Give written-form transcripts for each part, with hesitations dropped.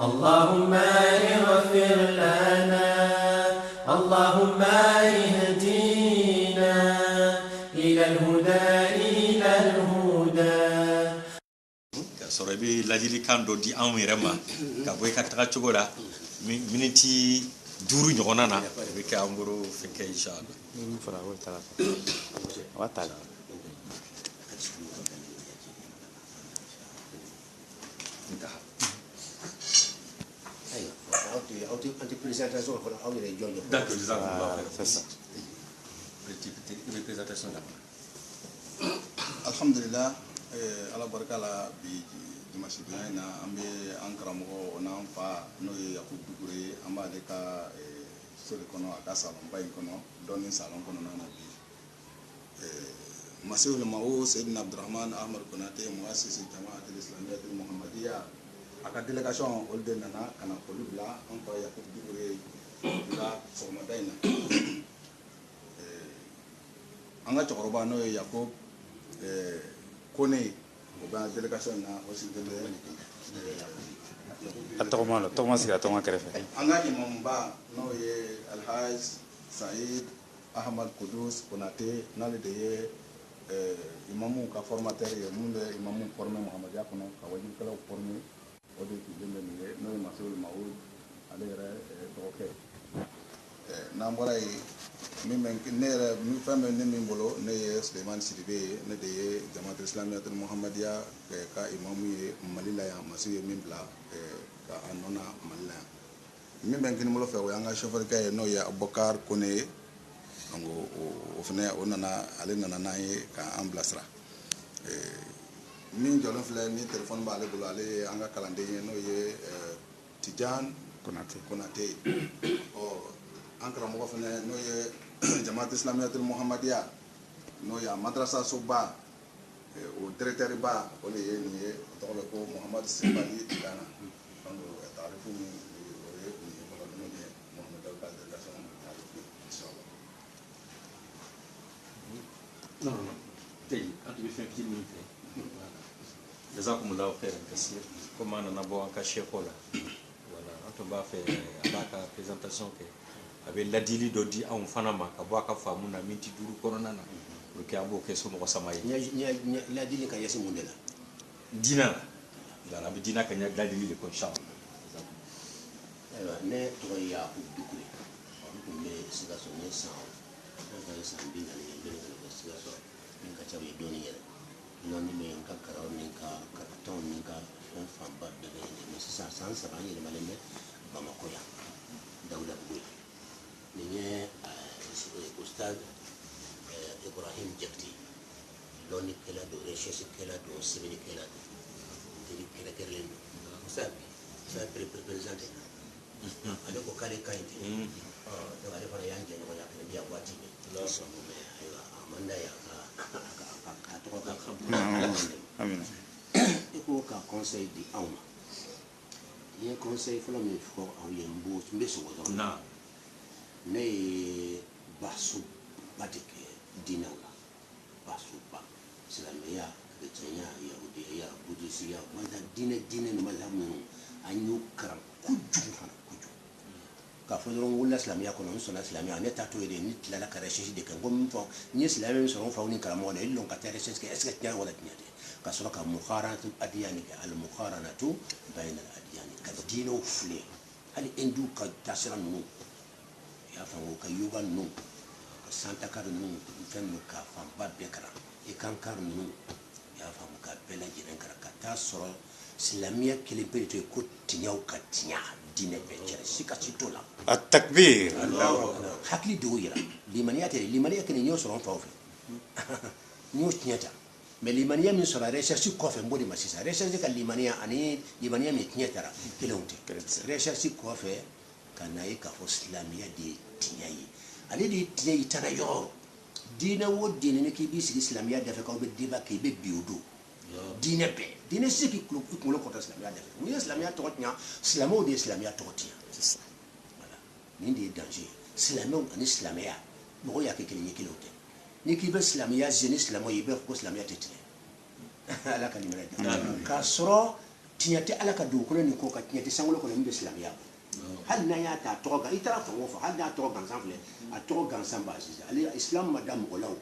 اللهم اغفر لنا اللهم اهدنا إلى الهدى إلى الهدى sorobe lajili kando di amirema ka boy ka taga chogola miniti duru nyona na be ka amburu feke inshallah fara wa tala présentation d'accord c'est ça présentation là alhamdulillah ala barka la bi dimanche bi na ambe ankara mo na fa no yakub dugure amba de ka sori kono aka salon bay kono doni salon kono na bi masihul ma'u sayyidina abdurrahman ahmad konate muassis jamaat al-islamiyya al-muhammadiyya aka delegation olde nana kana kolubla on fa yakub dugure la soma dayna anga chokoroba no yakub kone o ba delegation na aussi de atoma sira atoma kerefe anga imam ba no ye alhaj said ahmad kudus konate nale de ye imamu ka formateur ye munde imamu formé muhammad yakono ka wajin kala formé o de ki dembe ni no masul maoud alere toke na mboray mi men nere mi femme ne min bolo ne Suleiman Sidibe ne de Jamaat al-Islamiyya al-Muhammadiyya ka imamu ye malila ya masu ye min bla ka anona malila mi men kin mo lo fe o yanga chauffeur ka no ya Abubakar Kone ngo o fene o nana ale nana na ye ka amblasra min jolon fle ni téléphone ba ale bolo ale anga kalande no ye Tijan Konate o ankara mo fene no ye Jamaat al-Islamiyya al-Muhammadiyya no ya madrasa soba o directeur ba o le ni to ko Muhammad Sibali Dana donc taarifu ni o ye ni ko no ni Muhammad al-Qadir Kasam taarifu inshallah non tay antu bi fek ci minute jazakumullahu khairan kaseer comme on a bo anka shekola voilà antu ba fe abaka présentation ke abe ladili do di an fana ma ka baka famu na minti duru korona na o ke abo ke so mo sama yi ladili ka yesi mundela dina la bi dina ka nya ladili le ko inshallah ne to ya dukure ko me siga so ne sa ka yesa mbina ne be ne siga so min ka tawi doni yele non ni me ka karaw ni ka ton ni ka fam ba de ne sa san sa ba ni le maleme ba makoya dawla buya ni ustad Ibrahim Jakti loni kala do recherche kala do sibini kala do kala kerlen ustad sa présenté ale ko kale kayti do ale fara yanke no ya kana biya wati la so me aywa amanda ya ka to ka amin ko ka conseil di awma ye conseil fala me fo aw ye mbo mbe so do na ne basu batike dinawla basu ba islamiyya chrétien yahudiya buddhist ya wanda dine no mazhabu anyu karam kuju ka fodron wala islamiyya kono sona islamiyya ne tato ide ni tla la karashi de kan gom fo ni islamiyya so fo ni karamo ne illon ka tere ce est-ce que wala tinyade ka sura ka mukharanatu adiyani al mukharanatu bayna al adiyani ka dino fule hal indu ka tasira nu ya fango ka yoga nu ka santa kar nu fenno ka famba bekara e kan kar nu ya fango ka bela jiren kar ka ta soro islamiyya kele to ko tinyaw ka tinya dine be cere sika citola التكبير hakli do yira limaniya kene nyo soro fa ofe nyo tinyata mais limaniya min soro recherche ko fe mbodi masisa recherche ka limaniya ani limaniya mi tinyatara kelonte recherche ko fe kana yi ka fo islamiyya de tinyai ale de tinyai tana yo dina wo dina ne ki bi sigi islamiyya da fe ka be deba ke be biodo dina be dina sigi kulo ko ta islamiyya da fe mu islamiyya to tinya islamo de islamiyya to tinya voilà ni de danger islamo ani islamiyya mo ya ke kelini kilote ni ki be islamiyya jeni islamo yi be ko islamiyya tetine ala kalimera ka soro tinyati ala ka do ko ni ko ka tinyati sangolo ko ni islamiya hal na ya ta to ga itara fa wofa hal na to ga sanfle a to ga san ba shi ali islam madam olaw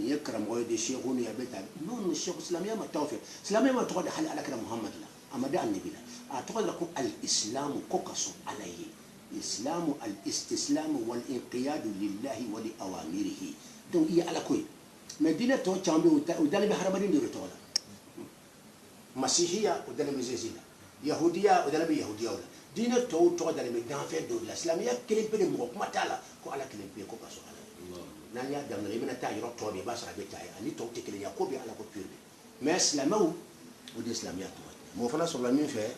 يكرم غير الشيخون يا بيت نون الشيخ الإسلامية ما توفي الإسلامية ما تقول حل على كلام محمد لا أما ده النبي لا أعتقد لكم الإسلام كوكسو عليه الإسلام الاستسلام والانقياد لله ولأوامره دون إيه على كوي مدينة تو تشامبي ودلبي هربانين ديرو تولا مسيحية ودلبي زيزيلا يهودية ودلبي يهودية ولا دينة تو دلبي دانفين دول الإسلامية كلمة بدي مغوك ما تعالى كو على كلمة كوكسو عليه نانيا دم لمن تاجر توبي بس على بتاعي أني توتي كلي يعقوبي على كوبيري ما إسلامه ودي إسلاميات مو فنا صلى الله عليه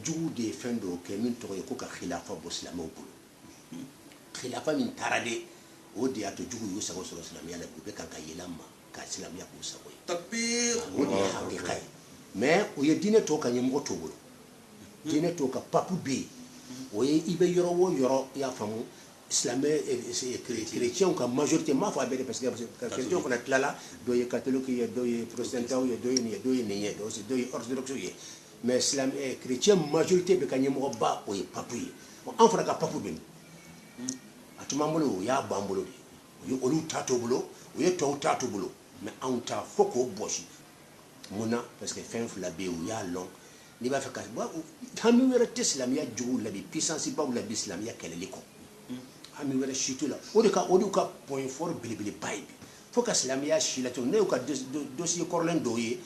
جو دي فندو كمين تو يكوك خلافة بإسلامه بقول خلافة من تردي ودي أتو جو يوسف صلى الله عليه وسلم بكان كيلما كإسلاميات بوسوي تكبير ودي حقيقة ما ويدينه تو كان يمغو توبلو دينه تو كبابو بي ويبي يرو يا فمو islamais chrétien ka majorité ma fa bele parce que chrétien ko na tlala do ye catholique ye do ye protestant ye do ye ni do ye orthodoxe ye mais islam chrétien majorité be kanyem ko ba o ye papu ye en fera ka papu ben atuma mbolo ya bambolo de yo olu tato bulo o ye to tato bulo mais en ta foko boshi muna parce que fin fla be o ya long ni ba fa ka ba tamu wera islamia jugu la bi puissance ba la bi islamia kelele ko ami wala shitu la o de ka point fort bilibili bay bi fo ka islamia shila to ne ka dossier corlen doye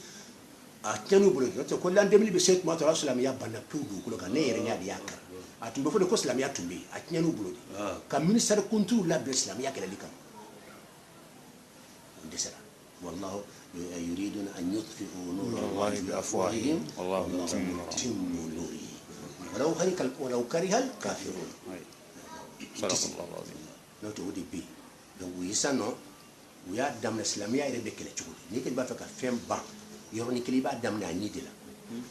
a tenu bolo ko lan 2007 ma to islamia bana pudu ko ka ne yere nya di yakar a tumbe fo de ko islamia tumbe a tenu bolo ka ministère kuntu la be islamia kala likam ndesera wallahu yuriduna an yutfi'u nura allahi bi afwahihim wallahu yutimmu nurihi ولو كره الكافرون صدق الله العظيم لو تودي بي donc yisano uya damna islamia ire be kele chugo ni ke ba fa ka fem ba yoro ni kele ba damna ni de la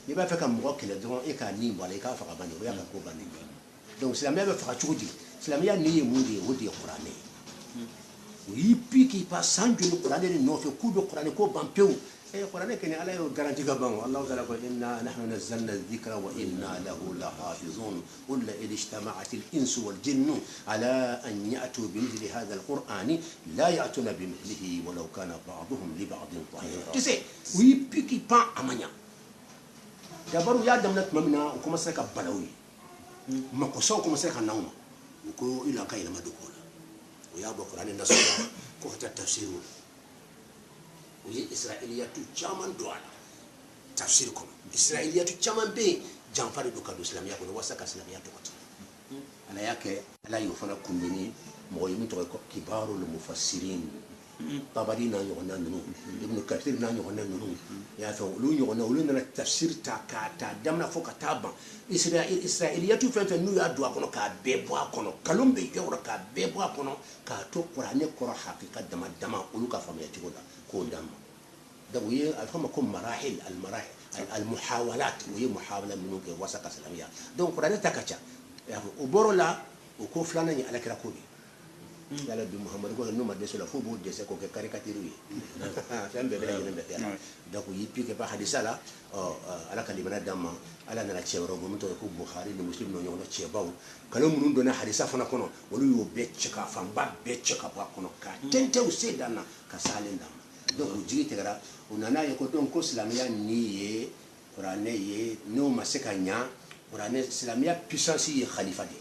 ni ba fa ka mo kele don e ka ni wala e ka fa ka bani uya ka ko bani donc islamia ba fa chugo di islamia ni mu de wodi qur'ani wi pi ki pa sanju ni qur'ani no fe ku do qur'ani ko ban pew e qur'ani ke ni ala yo garanti ga ban allah ta'ala ko inna nahnu nazzalna adh-dhikra wa inna lahu lahafizun qul la ijtama'at al-insu wal jinnu ala an ya'tu bi mithli hadha al-qur'ani la ya'tuna bi mithlihi walau kana ba'dhuhum li ba'dhin dhahira tu sais wi pi ki pa amanya dabaru ya damnat mamina ko ma saka balawi ma ko so ko ma saka nawma ko ila kayla madukola ويا بقران النص كوخت التفسير وي اسرائيليات جامان دوال تفسيركم اسرائيليات جامان بي جانفاري دوكا الاسلاميه كو وسكا اسلاميه دوكا انا ياك لا يفنا كومبيني مويم تو كبار المفسرين طبري نا يغنا نو ابن كثير نا يغنا نو يا فو لو يغنا ولنا التفسير تا دمنا فوق تابا اسرائيليات فن نو يا دوا كونو كا بيبو كونو كالومبي يورا كا بيبو كونو كا تو قران قرا حقيقه دم اولو كا فاميتي كودا كو دم ده وي الفهم كم مراحل المراحل المحاولات وهي محاوله من وسط الاسلاميه دونك قران تاكاچا يا وبرولا وكو فلانا على كراكوبي yalla bi muhammad ko no ma deso la fo bo dese ko ke caricature yi fembe be ngene be fela donc yipi ke ba hadisa la ala kalimana damma ala na chewro go muto ko bukhari ni muslim no nyono chebaw kala munun do na hadisa fana kono wolu yo be cheka famba be cheka ba kono ka tente o sedana ka salenda donc jigi tegara unana yeko don ko islamia ni ye qur'ane ye no masekanya qur'ane islamia puissance ye khalifa de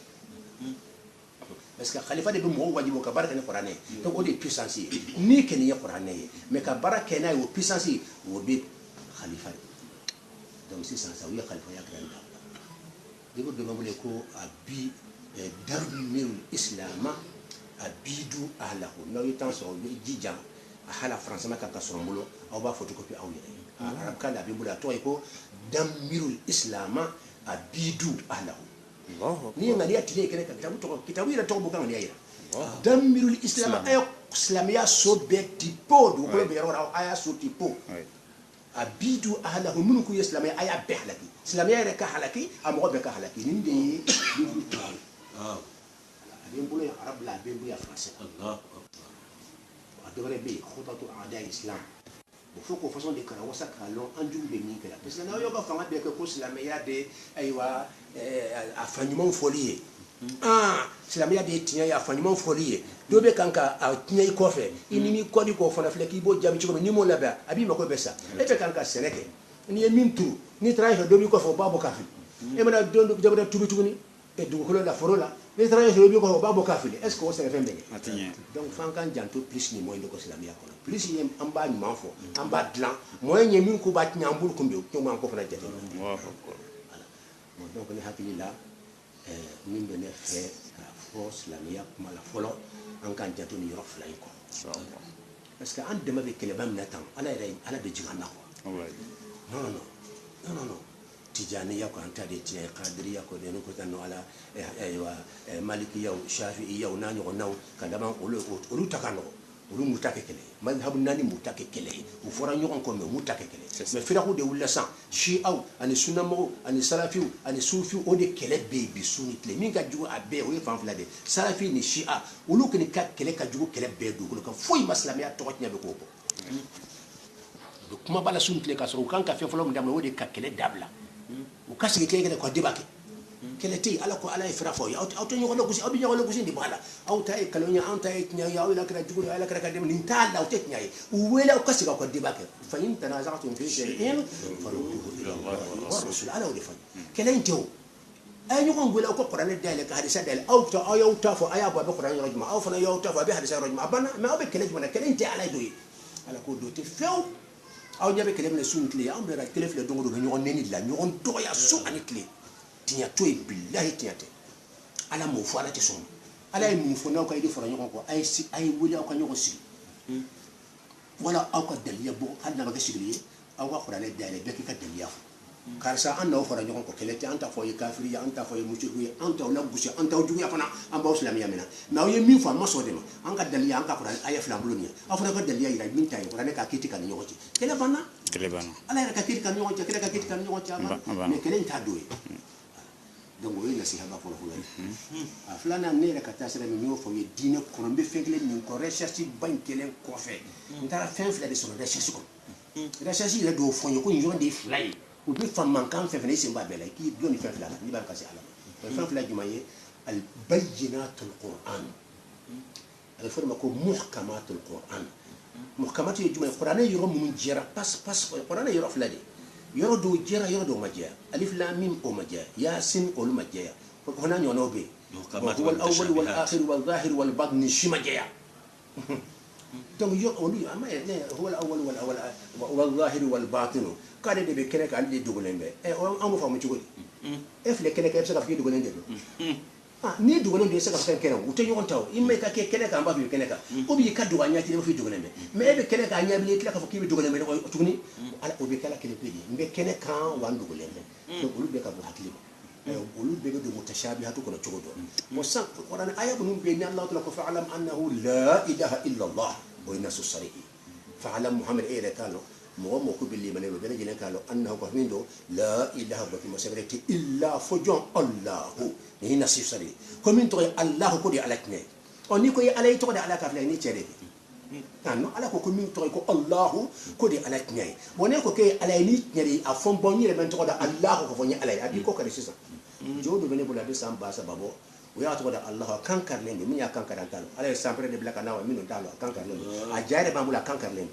parce que khalifa de mo wajibo ka baraka ni qur'ani to ko de puissance ni ken ya qur'ani mais ka baraka na yo puissance wo be khalifa donc c'est ça ça oui khalifa ya grande digo de mabule ko abi darmil islam abidu ahlahu no yitan so jija hala français ma ka sombulo aw ba photocopie aw yere arab kala bi bula to ko damirul islam abidu ahlahu ni ngali atile kene kitabu ila to bukan ngali ira damirul islam ay islamia so be tipo do ko be ro aya so tipo abidu ahlahu mun ku islamia aya be halaki islamia ira ka halaki am go be ka halaki ninde abin bulu ya arab la abin bulu ya français allah akbar adore be khutatu aada islam faut ko façon de kala wasa kalo anju be min kala parce que na yo ka fanga be ko silamɛya de aywa a fanyuman foli ye silamɛya de tiɲɛ ye a fanyuman foli ye dɔ bɛ kan ka a tiɲɛ i kɔfɛ i ni mi kɔdi k'o fana filɛ k'i b'o jaabi cogo min n'i m'o labɛn a b'i mako bɛ sa e bɛ kan ka sɛnɛ kɛ n'i ye min turu n'i taara fɛ dɔ b'i kɔfɛ o b'a bɔ k'a fili e mana don jamana turu tuguni dugukolo la foro la n'i taara fɛ dɔ b'i kɔfɛ o b'a bɔ k'a fili est ce que o sɛnɛfɛn bɛ ɲɛ donc f'an k'an janto plus ni moins de ko silamɛya kɔnɔ plus ye an b'a ɲuman fɔ an b'a dilan moins ye min ko b'a tiɲɛ an bolo kun bɛ o an ko fana jate bon donc ne hakili la min bɛ ne fɛ k'a fɔ silamɛya kuma la fɔlɔ an k'an janto ni yɔrɔ fila in kɔ parce que an dɛmɛ bɛ kɛlɛba min na tan ala bɛ jigin an na quoi non tijaniya ko an ta de tiɲɛ kadiriya ko de ko tan no ala malikiya shafi'iya n'a ɲɔgɔnnaw ka laban olu ta ka nɔgɔ olu mu ta kɛ kɛlɛ madhabu naani mu ta kɛ kɛlɛ u fɔra ɲɔgɔn kɔ mais mu ta kɛ kɛlɛ mais firaku de wulila san shi'aw ani sunnamɔgɔw ani salafiw ani sufiw o de kɛlɛ bɛ yen bi su ni tile min ka jugu a bɛɛ o ye fan fila de salafi ni shi'a olu kɔni ka kɛlɛ ka jugu kɛlɛ bɛɛ dugukolo kan foyi ma silamɛya tɔgɔ tiɲɛ bɛ k'o bɔ u kuma b'a la su ni tile ka sɔrɔ u kan ka fɛn fɔlɔ min daminɛ o de ka kɛlɛ dabila u ka sigi kɛlɛ kɔ débat kɛ kɛlɛ tɛ yen ala ko ala ye fira fɔ aw tɛ ɲɔgɔn lagosi aw bɛ ɲɔgɔn lagosi de b'a la aw ta ye kalon ye anw ta ye tiɲɛ ye aw yɛrɛ kɛra jugu ye ala kɛra ka dɛmɛ nin t'a la aw tɛ tiɲɛ ye u wele aw ka sigi aw ka débat kɛ fa in tanaza'tum fi shay'in farudduhu ila Allah wa rasul ala o de fɔ kɛlɛ in tɛ o a ye ɲɔgɔn wele aw ka kuranɛ dayɛlɛ ka hadisa dayɛlɛ aw y'aw ta fɔ a y'a bɔ a bɛ kuranɛ yɔrɔ jumɛn aw fana y'aw ta fɔ a bɛ hadisa yɔrɔ jumɛn a banna mais aw bɛ kɛlɛ jumɛn na kɛlɛ in tɛ ala ye dɔ ye ala k'o do tɛ fewu aw ɲɛ bɛ kɛlɛ minɛ su ni tile anw bɛ ka kɛlɛ filɛ don o don bɛ ɲɔgɔn nɛni de la ɲɔgɔn dɔgɔya su ani tile tiɲɛ to yen bilahi tiɲɛ tɛ ala m'o fɔ ala tɛ sɔn ala ye mun fɔ n'aw ka yiri fara ɲɔgɔn kɔ a ye wele aw ka ɲɔgɔn sigi wala aw ka daliya bɔ hali n'a ma kɛ sigili ye aw ka kuranɛ dayɛlɛ bɛɛ k'i ka daliya fɔ karisa an n'aw fara ɲɔgɔn kɔ kɛlɛ tɛ an t'a fɔ aw ye kafiri ye an t'a fɔ aw ye musiriku ye an t'aw lagosi an t'aw juguya fana an b'aw silamɛya minɛ mais aw ye min fɔ a ma sɔn de ma an ka daliya an ka kuranɛ aya fila bolo nin ye aw fana ka daliya yira min ta ye kuranɛ k'a kiti ka ni ɲɔgɔn cɛ kɛlɛ banna ala yɛrɛ ka kiti ka ni ɲɔgɔn cɛ kɛlɛ ka kiti ka ni ɲɔgɔn cɛ a banna mais kɛlɛ in t'a don ye donc o ye nasiha ba fɔlɔ ye a filanan ne yɛrɛ ka taa sira min y'o fɔ ye diinɛ kɔnɔ n bɛ fɛn kelen min kɔ recherche ba in kelen kɔfɛ n taara fɛn fila de sɔrɔ recherche kɔnɔ recherche yɛrɛ dɔw fɔ n ye ko nin yɔrɔ de ye fila ye u bɛ faamakan fɛn fɛn i sen b'a bɛɛ la i k'i dɔn nin fɛn fila la n'i b'a ka se ala ma fɛn fila jumɛn ye albayyinatul Qur'an a bɛ fɔ de ma ko muhkamatul Qur'an muhkamatu ye jumɛn ye kuranɛ yɔrɔ minnu jɛra pas kuranɛ yɔrɔ fila de yɔrɔ dɔw jɛra yɔrɔ dɔw ma jɛya alif lam mim o ma jɛya yasin olu ma jɛya hɔnna ɲɔgɔnnaw bɛ yen wal awwal wal akhir wal zahir wal batin ni si ma jɛya donc olu a ma ne wal awwal wal zahir wal batin k'ale de bɛ kɛnɛ kan ale de dogolen bɛ an b'o faamu cogo di e filɛ kɛnɛ kan e bɛ se ka fɔ i dogolen de don n'i dogolen don e se ka fɛn kɛnɛ u tɛ ɲɔgɔn ta o i ma i ka kɛ kɛnɛ kan an b'a fɔ i kɛnɛ kan o b'i ka dogo a ɲɛti i b'a fɔ i dogolen bɛ mais e bɛ kɛnɛ kan a ɲɛ bilen i tila k'a fɔ k'i bɛ dogolen bɛ tuguni ala o bɛ kɛla kelen pe de n bɛ kɛnɛ kan wa n dogolen bɛ donc olu bɛɛ ka bon hakili ma olu bɛɛ bɛ don mutashabihatu kɔnɔ cogo dɔ bon san kuranɛ aya minnu bɛ yen ni Alahu taala ko fa'alam annahu la ilaha illallah o ye nasu sarihi fa'alam Muhammad e yɛrɛ k'a lɔn mɔgɔ mɔgɔ ko bɛ limaniya o bɛɛ lajɛlen k'a lɔn annahu ka min don la ilaha bato masabɛrɛ tɛ illa fɔ jɔn Allahu ni ye nasu sarihi ko min tɔgɔ ye Allahu ko de ye ala tiɲɛ ye ɔ n'i ko ye ala i tɔgɔ de ala ka filɛ ni cɛ de ye non ala ko min tɔgɔ ye ko Allahu ko de ye ala tiɲɛ ye bon ne ko k'e ala ye ni tiɲɛ de ye a fɔ n bɔ n yɛrɛ bɛ n tɔgɔ da Allahu ka fɔ n ye ala ye a b'i kɔ kari sisan jo dɔ bɛ ne bolo a bɛ san 1000 bɔ o y'a tɔgɔ da Allahu a kan karilen don min y'a kan kari an t'a lɔn ala ye sanpɛrɛ de bila ka n'a wa minnu t'a lɔn a kan karilen don a ja yɛrɛ b'an bolo a kan karilen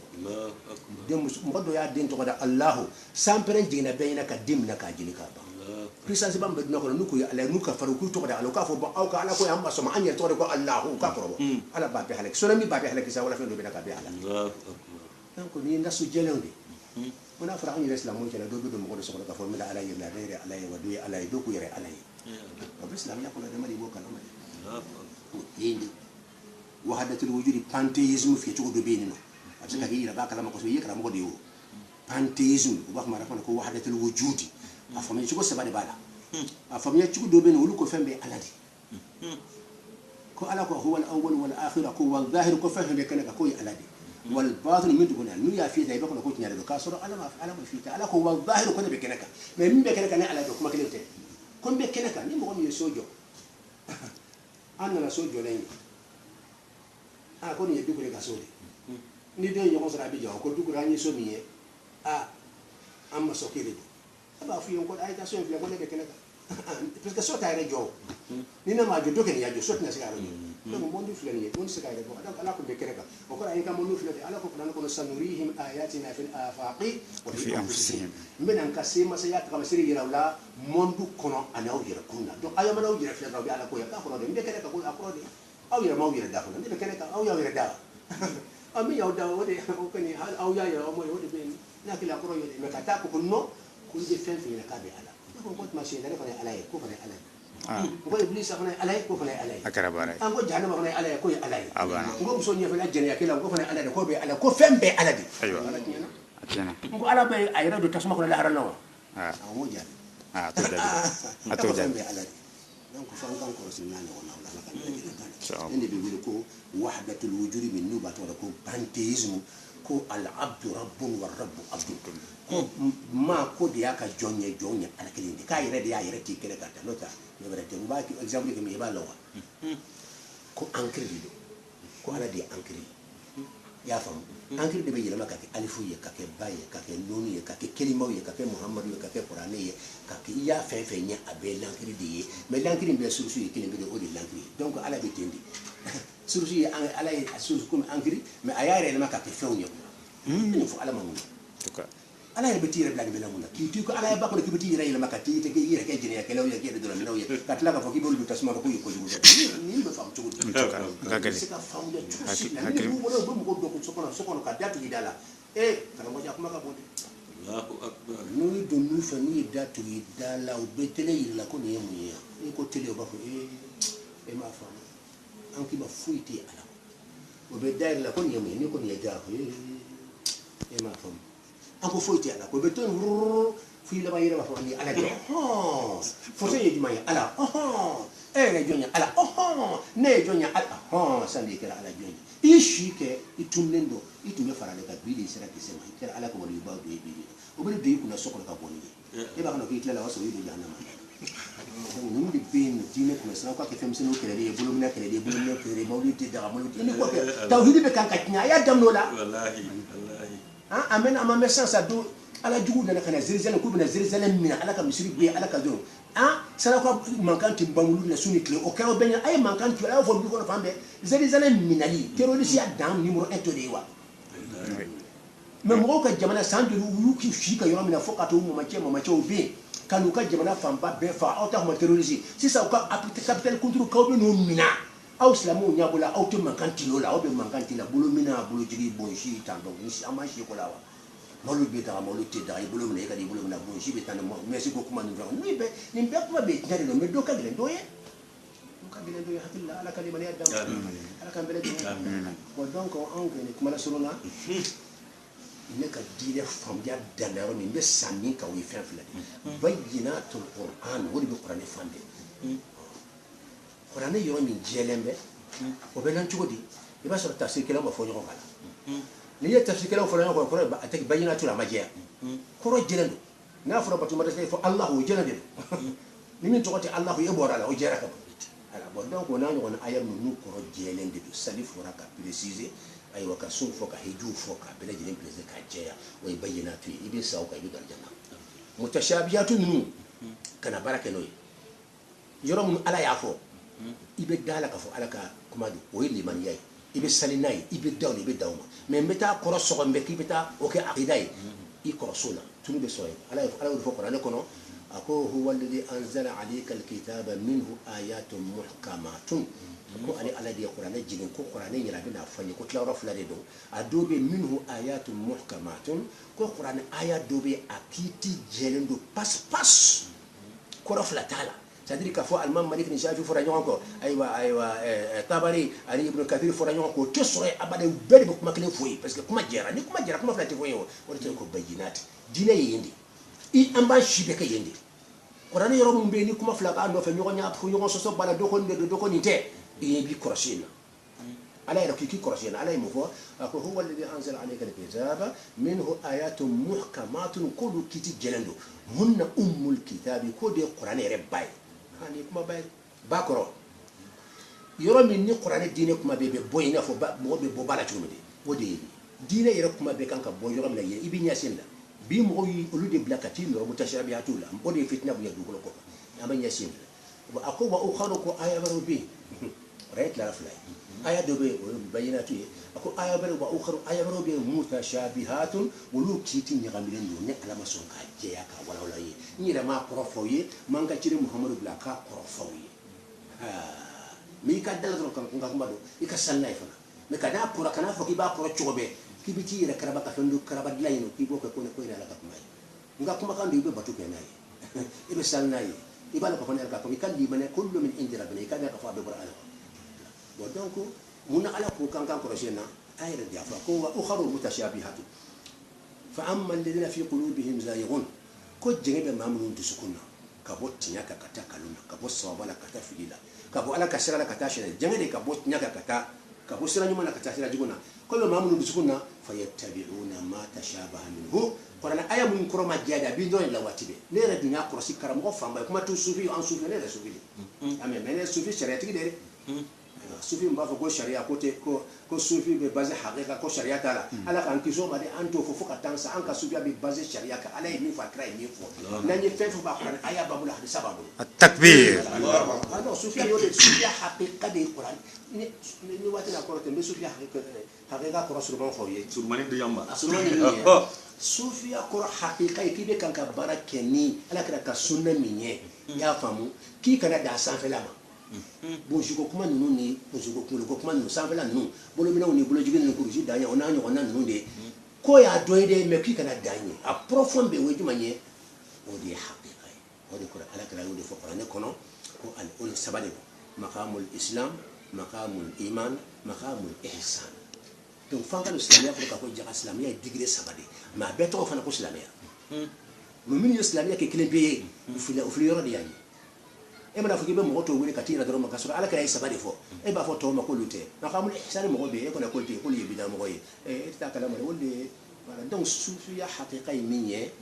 don mɔgɔ dɔ y'a den tɔgɔ da Allahu sanpɛrɛ jiginna bɛɛ ɲɛna ka den minɛ k'a jeni k'a ban puissance ba min bɛ dunan kɔnɔ n'u ko ye ala n'u ka farin k'u tɔgɔ da ala k'a fɔ bon aw ka ala ko y'an ma sɔn an yɛrɛ tɔgɔ de ko Allahu k'a kɔrɔbɔ ala b'a bɛɛ halaki sɔnni min b'a bɛɛ halaki sa wala fɛn dɔ bɛ na ka bɛɛ ala donc nin ye nasu jɛlenw de ko n'a fɔra an yɛrɛ silamɛw cɛla dɔw bɛ don mɔgɔ dɔ sɔgɔ k'a fɔ n bɛ ala ye ne yɛrɛ ala ye wa dɔ ye ala ye dɔw k'u yɛrɛ ala ye o bɛ silamɛya kɔnɔ dama de b'o kalama de yen de wahadatul wujudi panthéisme fiyɛ cogo dɔ bɛ yen nɔ a bɛ se ka k'i yɛrɛ b'a kalama kosɛbɛ i ye karamɔgɔ de ye o panthéisme u b'a fɔ ma ko wahadatul wujudi a faamuya cogo saba de b'a la a faamuya cogo dɔ bɛ yen olu ko fɛn bɛɛ ala de ko ala ko huwal awwal wal akhir ko wal zahir ko fɛn bɛɛ kɛnɛ kan ko ye ala de wal batin min duguna n'u y'a fiyɛ ta i b'a kɔnɔ ko tiɲɛ de don k'a sɔrɔ ala ma fiyɛ ta ala ko wal zahir ko ne bɛ kɛnɛ kan mais min bɛ kɛnɛ kan ni ala de kuma kelen tɛ ko n bɛ kɛnɛ kan ni mɔgɔ min ye so jɔ an nana so jɔlen ye ko nin ye dukure ka so de ni den ɲɔgɔn sɔrɔ a bɛ jɔ ko dukura an ye so min ye an ma sɔn kelen don a b'a f'i ye ko a ye taa so in filɛ ko ne bɛ kɛnɛ kan parce que so t'a yɛrɛ jɔ ni ne m'a jɔ dɔ kɛnɛ y'a jɔ so tɛna se ka yɛrɛ jɔ donc mɔndi filɛ nin ye mɔndi se ka yɛrɛ bɔ donc ala kun bɛ kɛnɛ kan o kɔrɔ a y'i ka mɔndi filɛ de ala ko kuranɛ kɔnɔ sanurihim ayatina fil afaqi wa fi anfusihim n bɛna n ka semasaya tagamasiri yira u la mɔndu kɔnɔ ani aw yɛrɛ kun na donc aw yamana aw yɛrɛ filɛ dɔrɔn u bɛ ala ko ye k'a kɔrɔ de n bɛ kɛnɛ kan ko a kɔrɔ de aw yɛrɛ m'aw yɛrɛ da fana ne bɛ kɛnɛ kan aw y'aw yɛrɛ da min y'aw da o de o kɔni aw y'a yɛrɛ aw ma ye o de bɛ yen ne hakili la kɔrɔ ye de mɛ ka taa ko non ko i bɛ fɛn fɛn yɛrɛ k'a bɛ ala ko tuma seydani fana ye ala ye ko fana ye ala ye ko iblisa fana ye ala ye ko fana ye ala ye a kɛra baara ye an ko jahanama fana ye ala ye ko ye ala ye a banna n ko muso ɲɛfɛla jɛnɛya kelen ko fana ye ala ye ko bɛ ala ko fɛn bɛɛ ala de ayiwa ala tiɲɛna a tiɲɛna n ko ala bɛ a yɛrɛ don tasuma kɔnɔ lahara la wa a m'o jaabi a t'o jaabi a t'o ko fɛn jaabi bɛɛ ala de donc fo an k'an kɔlɔsi n'a ɲɔgɔnnaw la ala ka lajɛlen kan ne de bɛ wele ko wahdatul wujudi min n'u b'a tɔgɔ la ko panthéisme ko al abdu rabbun wa rabbu abdu ko maa ko de y'a ka jɔn ye ala kelen de k'a yɛrɛ de y'a yɛrɛ t'i kɛlɛ ka taa n'o tɛ ne wɛrɛ tɛ n b'a exemple kɛ min i b'a la wa ko ankiri de don ko ala de ye ankiri i y'a faamu ankiri de bɛ yɛlɛma ka kɛ alifu ye ka kɛ ba ye ka kɛ nunu ye ka kɛ kelimaw ye ka kɛ muhamadu ye ka kɛ kuranɛ ye ka kɛ i y'a fɛn fɛn ɲɛ a bɛɛ lankiri de ye mais lankiri bɛɛ surusu ye kelen bɛ o de lankiri ye donc ala bɛ ten de surusu ye ala ye surusu komi ankiri mais a y'a yɛrɛ yɛlɛma ka kɛ fɛnw ye ne fɔ ala ma mun ala yɛrɛ bɛ t'i yɛrɛ bila nin bɛɛ la mun na k'i to ko ala ye ba kɔnɔ k'i bɛ t'i yɛrɛ yɛlɛma ka t'i yɛrɛ kɛ jɛnɛyakɛlaw ye k'i yɛrɛ dɔrɔmɛlaw ye ka tila k'a fɔ k'i b'olu don tasuma k'o ye kojugu dɛ nin bɛ faamu cogo di ka gɛlɛn se ka faamuya cogo si la ni b'u bolo u bɛ mɔgɔw don so kɔnɔ ka da tugu i da la karamɔgɔ a kuma ka bon dɛ n'u ye don n'u fɛ n'u ye da tugu i da la u bɛ télé yiri la ko nin ye mun ye yan n'i ko télé u b'a fɔ e m'a faamu an k'i ma foyi tɛ ala o bɛ da yiri la ko nin ye mun ye n'i ko nin ye da e m'a faamu an ko foyi tɛ ala ko bɛ to yen fo i laban yɛrɛ b'a fɔ ni ala de foso ye jumɛn ye ala e yɛrɛ jɔn ye ala ne ye jɔn ye ala san de kɛra ala jɔn ye i si kɛ i tununnen don i tun bɛ fara ale kan bi de sera kisɛ ma i kɛra ala ka wali baw don i bi o bɛ don i kunna so kɔnɔ ka bɔ ni ye e b'a kɔnɔ k'i tilala o b'a sɔrɔ i don jahanama ninnu de bɛ yen nɔ diinɛ kɔnɔ sisan k'a kɛ fɛnmisɛnninw kɛlɛli ye bolomina kɛlɛli ye bolomina kɛlɛli mawuli tɛ daga mawuli tɛ ni ko kɛ tawhidi bɛ kan ka tiɲɛ a y'a daminɛ o la a ma mɛn sisan don ala jugu nana ka na Jérusalem k'u bɛna Jérusalem minɛ ala ka misiri bɛ ala ka jɔn saraka mankan tɛ ban wulu la su ni tile o kɛra o bɛɛ ɲɛ a ye mankan tɛ a y'a fɔ du kɔnɔ fan bɛɛ Jérusalem minɛli terroriste ya dan numéro 1 to de ye wa mais mɔgɔw ka jamana san joli u y'u si ka yɔrɔ min na fo ka to mamacɛw bɛ yen ka n'u ka jamana fanba bɛɛ faga aw t'a fɔ ma terroriste sisan u ka capitale kunturu k'aw bɛ n'o minɛ aw silamɛw ɲɛ b'o la aw tɛ mankan t'i la aw bɛ mankan t'i la bolo mina bolojigi bonsi tan donc an ma si ko la wa malo bɛ daga malo tɛ daga i bolo minɛ e ka di i bolo minɛ bonsi bɛ tan merci ko kuma nin fɛn nin bɛɛ kuma bɛ tiɲɛ de don mais dɔ ka gɛlɛn dɔ ye hakili la ala ka limaniya d'an ma ala k'an bɛɛ lajɛlen bon donc anw kɔni kumana surun na ne ka diinɛ faamuya danna yɔrɔ min n bɛ san min kan o ye fɛn fila de bayyinatul Qur'an o de bɛ kuranɛ fan bɛɛ kuranɛ yɔrɔ min jɛlen bɛ o bɛ nan cogo di i b'a sɔrɔ tafsirikɛlaw ma fɔ ɲɔgɔn kan la n'i ye tafsirikɛlaw fɔ ɲɔgɔn kan kɔrɔ a tɛ bayyinatul a ma jɛya kɔrɔ jɛlen don n'a fɔra batuma dɛsɛ fɔ Alahu o jɛlen de don ni min tɔgɔ tɛ Alahu e bɔra a la o jɛra ka ban bon donc o n'a ɲɔgɔnna aya ninnu kɔrɔ jɛlen de don sali fɔra ka préciser ayiwa ka sun fɔ ka hijiw fɔ ka bɛɛ lajɛlen préciser ka jɛya o ye bayyinatu ye i bɛ sa o kan i bɛ garijɛna mutashabihatu ninnu kana baara kɛ n'o ye yɔrɔ minnu ala y'a fɔ i bɛ da la ka fɔ ala ka kuma don o ye limaniya ye i bɛ sali n'a ye i bɛ da o la i bɛ da o ma mais n bɛ taa kɔrɔ sɔgɔ n bɛ k'i bɛ taa o kɛ akida ye i kɔrɔso la tunu bɛ sɔrɔ yen ala y'o de fɔ kuranɛ kɔnɔ a ko huwa alladhi anzala alayka alkitaba minhu ayatun muhkamatun ko ale ala de ye kuranɛ jigin ko kuranɛ yɛrɛ a bɛna fɔ n ye ko tilayɔrɔ fila de don a dɔw bɛ minhu ayatun muhkamatun ko kuranɛ aya dɔw bɛ a kiiti jɛlen don pas kɔrɔ fila t'a la c'est-à-dire k'a fɔ alimami Malik ni Shafi fɔra ɲɔgɔn kɔ ayiwa Tabari ani Ibn Kathir fɔra ɲɔgɔn kɔ o tɛ sɔrɔ yen abada u bɛɛ de bɛ kuma kelen fɔ yen parce que kuma jɛra ni kuma jɛra kuma fila tɛ fɔ yen o de tɛ ko bayyinat diinɛ ye yen de an b'an si bɛɛ kɛ yen de kuranɛ yɔrɔ min bɛ yen ni kuma fila b'a nɔfɛ ɲɔgɔn sɔsɔ b'a la dɔ ko nin de don dɔ ko nin tɛ i b'i kɔlɔsi yen na ala yɛrɛ k'i kɔlɔsi yen na ala ye mun fɔ a ko huwa alladhi anzala alayka alkitaba minhu ayatun muhkamatun k'olu kiiti jɛlen don hunna ummul kitabi k'o de ye kuranɛ yɛrɛ ba ye ni kuma ba kɔrɔ yɔrɔ min ni kuranɛ diinɛ kuma bɛ bɔ yen i n'a fɔ mɔgɔ bɛ bɔ ba la cogo min o de ye diine yɛrɛ kuma bɛ kan ka bɔ yɔrɔ min na i bɛ ɲɛsin la bi mɔgɔw yi olu de bila ka t'i nɔrɔ mutashabihatu la o de ye fitina bonya dugukolo kɔ an bɛ ɲɛsin la a ko wa ukharu ko aya wɛrɛw bɛ yen o ye tilara fila ye aya dɔ bɛ yen o ye bayinatu ye a ko aya wɛrɛw wa ukharu aya wɛrɛw bɛ yen mutashabihatun olu kiiti ɲagamilen don ne ala ma sɔn k'a jɛya k'a walawala ye n yɛrɛ m'a kɔrɔ fɔ ye man ka ciri muhamadu bila k'a kɔrɔ fɔ ye mais i ka dala dɔrɔn kan ka kuma don i ka san n'a ye fana mais ka n'a kɔrɔ kana fɔ k'i b'a kɔrɔ cogo bɛɛ k'i bɛ t'i yɛrɛ karaba ka fɛn dɔ karaba dilan yen k'i b'o kɛ ko ne ko ala ka kuma ye n ka kumakan don i bɛ bato kɛ n'a ye i bɛ san n'a ye i b'a la ka fɔ ne yɛrɛ ka fɔ i ka limaniya kullu min indi rabbina i ka n'a ka fɔ a bɛ bɔra ala bon donc mun na ala k'o kan kɔrɔsiyɛ na a yɛrɛ de y'a fɔ ko wa ukharu mutashabihatu fa amma alladhina fi qulubihim zayghun ko jɛngɛ bɛ maa minnu dusukun na ka bɔ tiɲɛ kan ka taa kalon na ka bɔ sababa la ka taa fili la ka bɔ ala ka sira la ka taa sira jɛngɛ de ka bɔ tiɲɛ kan ka bɔ sira ɲuman na ka taa sira jugu na ko bɛ maa minnu dusukun na fayattabi'una ma tashabaha minhu kɔrɔna aya minnu kɔrɔ ma diya de a b'i dɔn de la waati bɛɛ ne yɛrɛ dun y'a kɔlɔsi karamɔgɔ fanba ye kuma t'u sufi an sufi ne yɛrɛ sufi de mais ne sufi sariyatigi de dɛ sufi min b'a fɔ ko sariya ko sufi bɛ base hakika ko sariya t'a la ala k'an kisi o ma de an t'o fɔ fo ka taa sa an ka sufiya bɛ base sariya kan ala ye min fɔ a kira ye min fɔ n'an ye fɛn fɛn b'a kɔrɔ aya b'a bolo hadisa b'a bolo takbir non sufiya y'o de sufiya hakika de ye kuran ni waati n'a kɔrɔ tɛ n bɛ sufiya hakika kɔrɔ surumani fɔ ye surumani de y'an ma surumani min ye sufiya kɔrɔ hakika ye k'i bɛ kan ka baara kɛ ni ala kɛra ka sunna min ye i y'a faamu k'i kana dan sanfɛla ma bonjour kuma ninnu ni bonjour ko kuma ninnu sanfɛla ninnu bolominɛw ni bolojigin ninnu kurusi dan ye o n'a ɲɔgɔnna ninnu de ko y'a dɔ ye dɛ mais k'i kana dan ye a profond bɛ o ye jumɛn ye o de ye hakika ye o de kɔrɔ ala kɛra y'o de fɔ kuranɛ kɔnɔ ko o ni saba de don maqamul islam maqamul iman maqamul ihsan donc f'an ka don silamɛya kɔnɔ k'a fɔ jaga silamɛya ye degré saba de mais a bɛɛ tɔgɔ fana ko silamɛya mais minnu ye silamɛya kɛ kelen pe ye u fili yɔrɔ de y'a ye e mana fɔ k'i bɛ mɔgɔ tɔw wele ka t'i yɛrɛ dɔrɔn ma ka sɔrɔ ala kɛra ye saba de fɔ e b'a fɔ tɔw ma k'olu tɛ maqamul ihsan mɔgɔ bɛ yen e kɔni k'olu tɛ k'olu ye bida mɔgɔ ye e tɛ taa kalama dɛ olu de ye voilà donc sufiya hakika ye min ye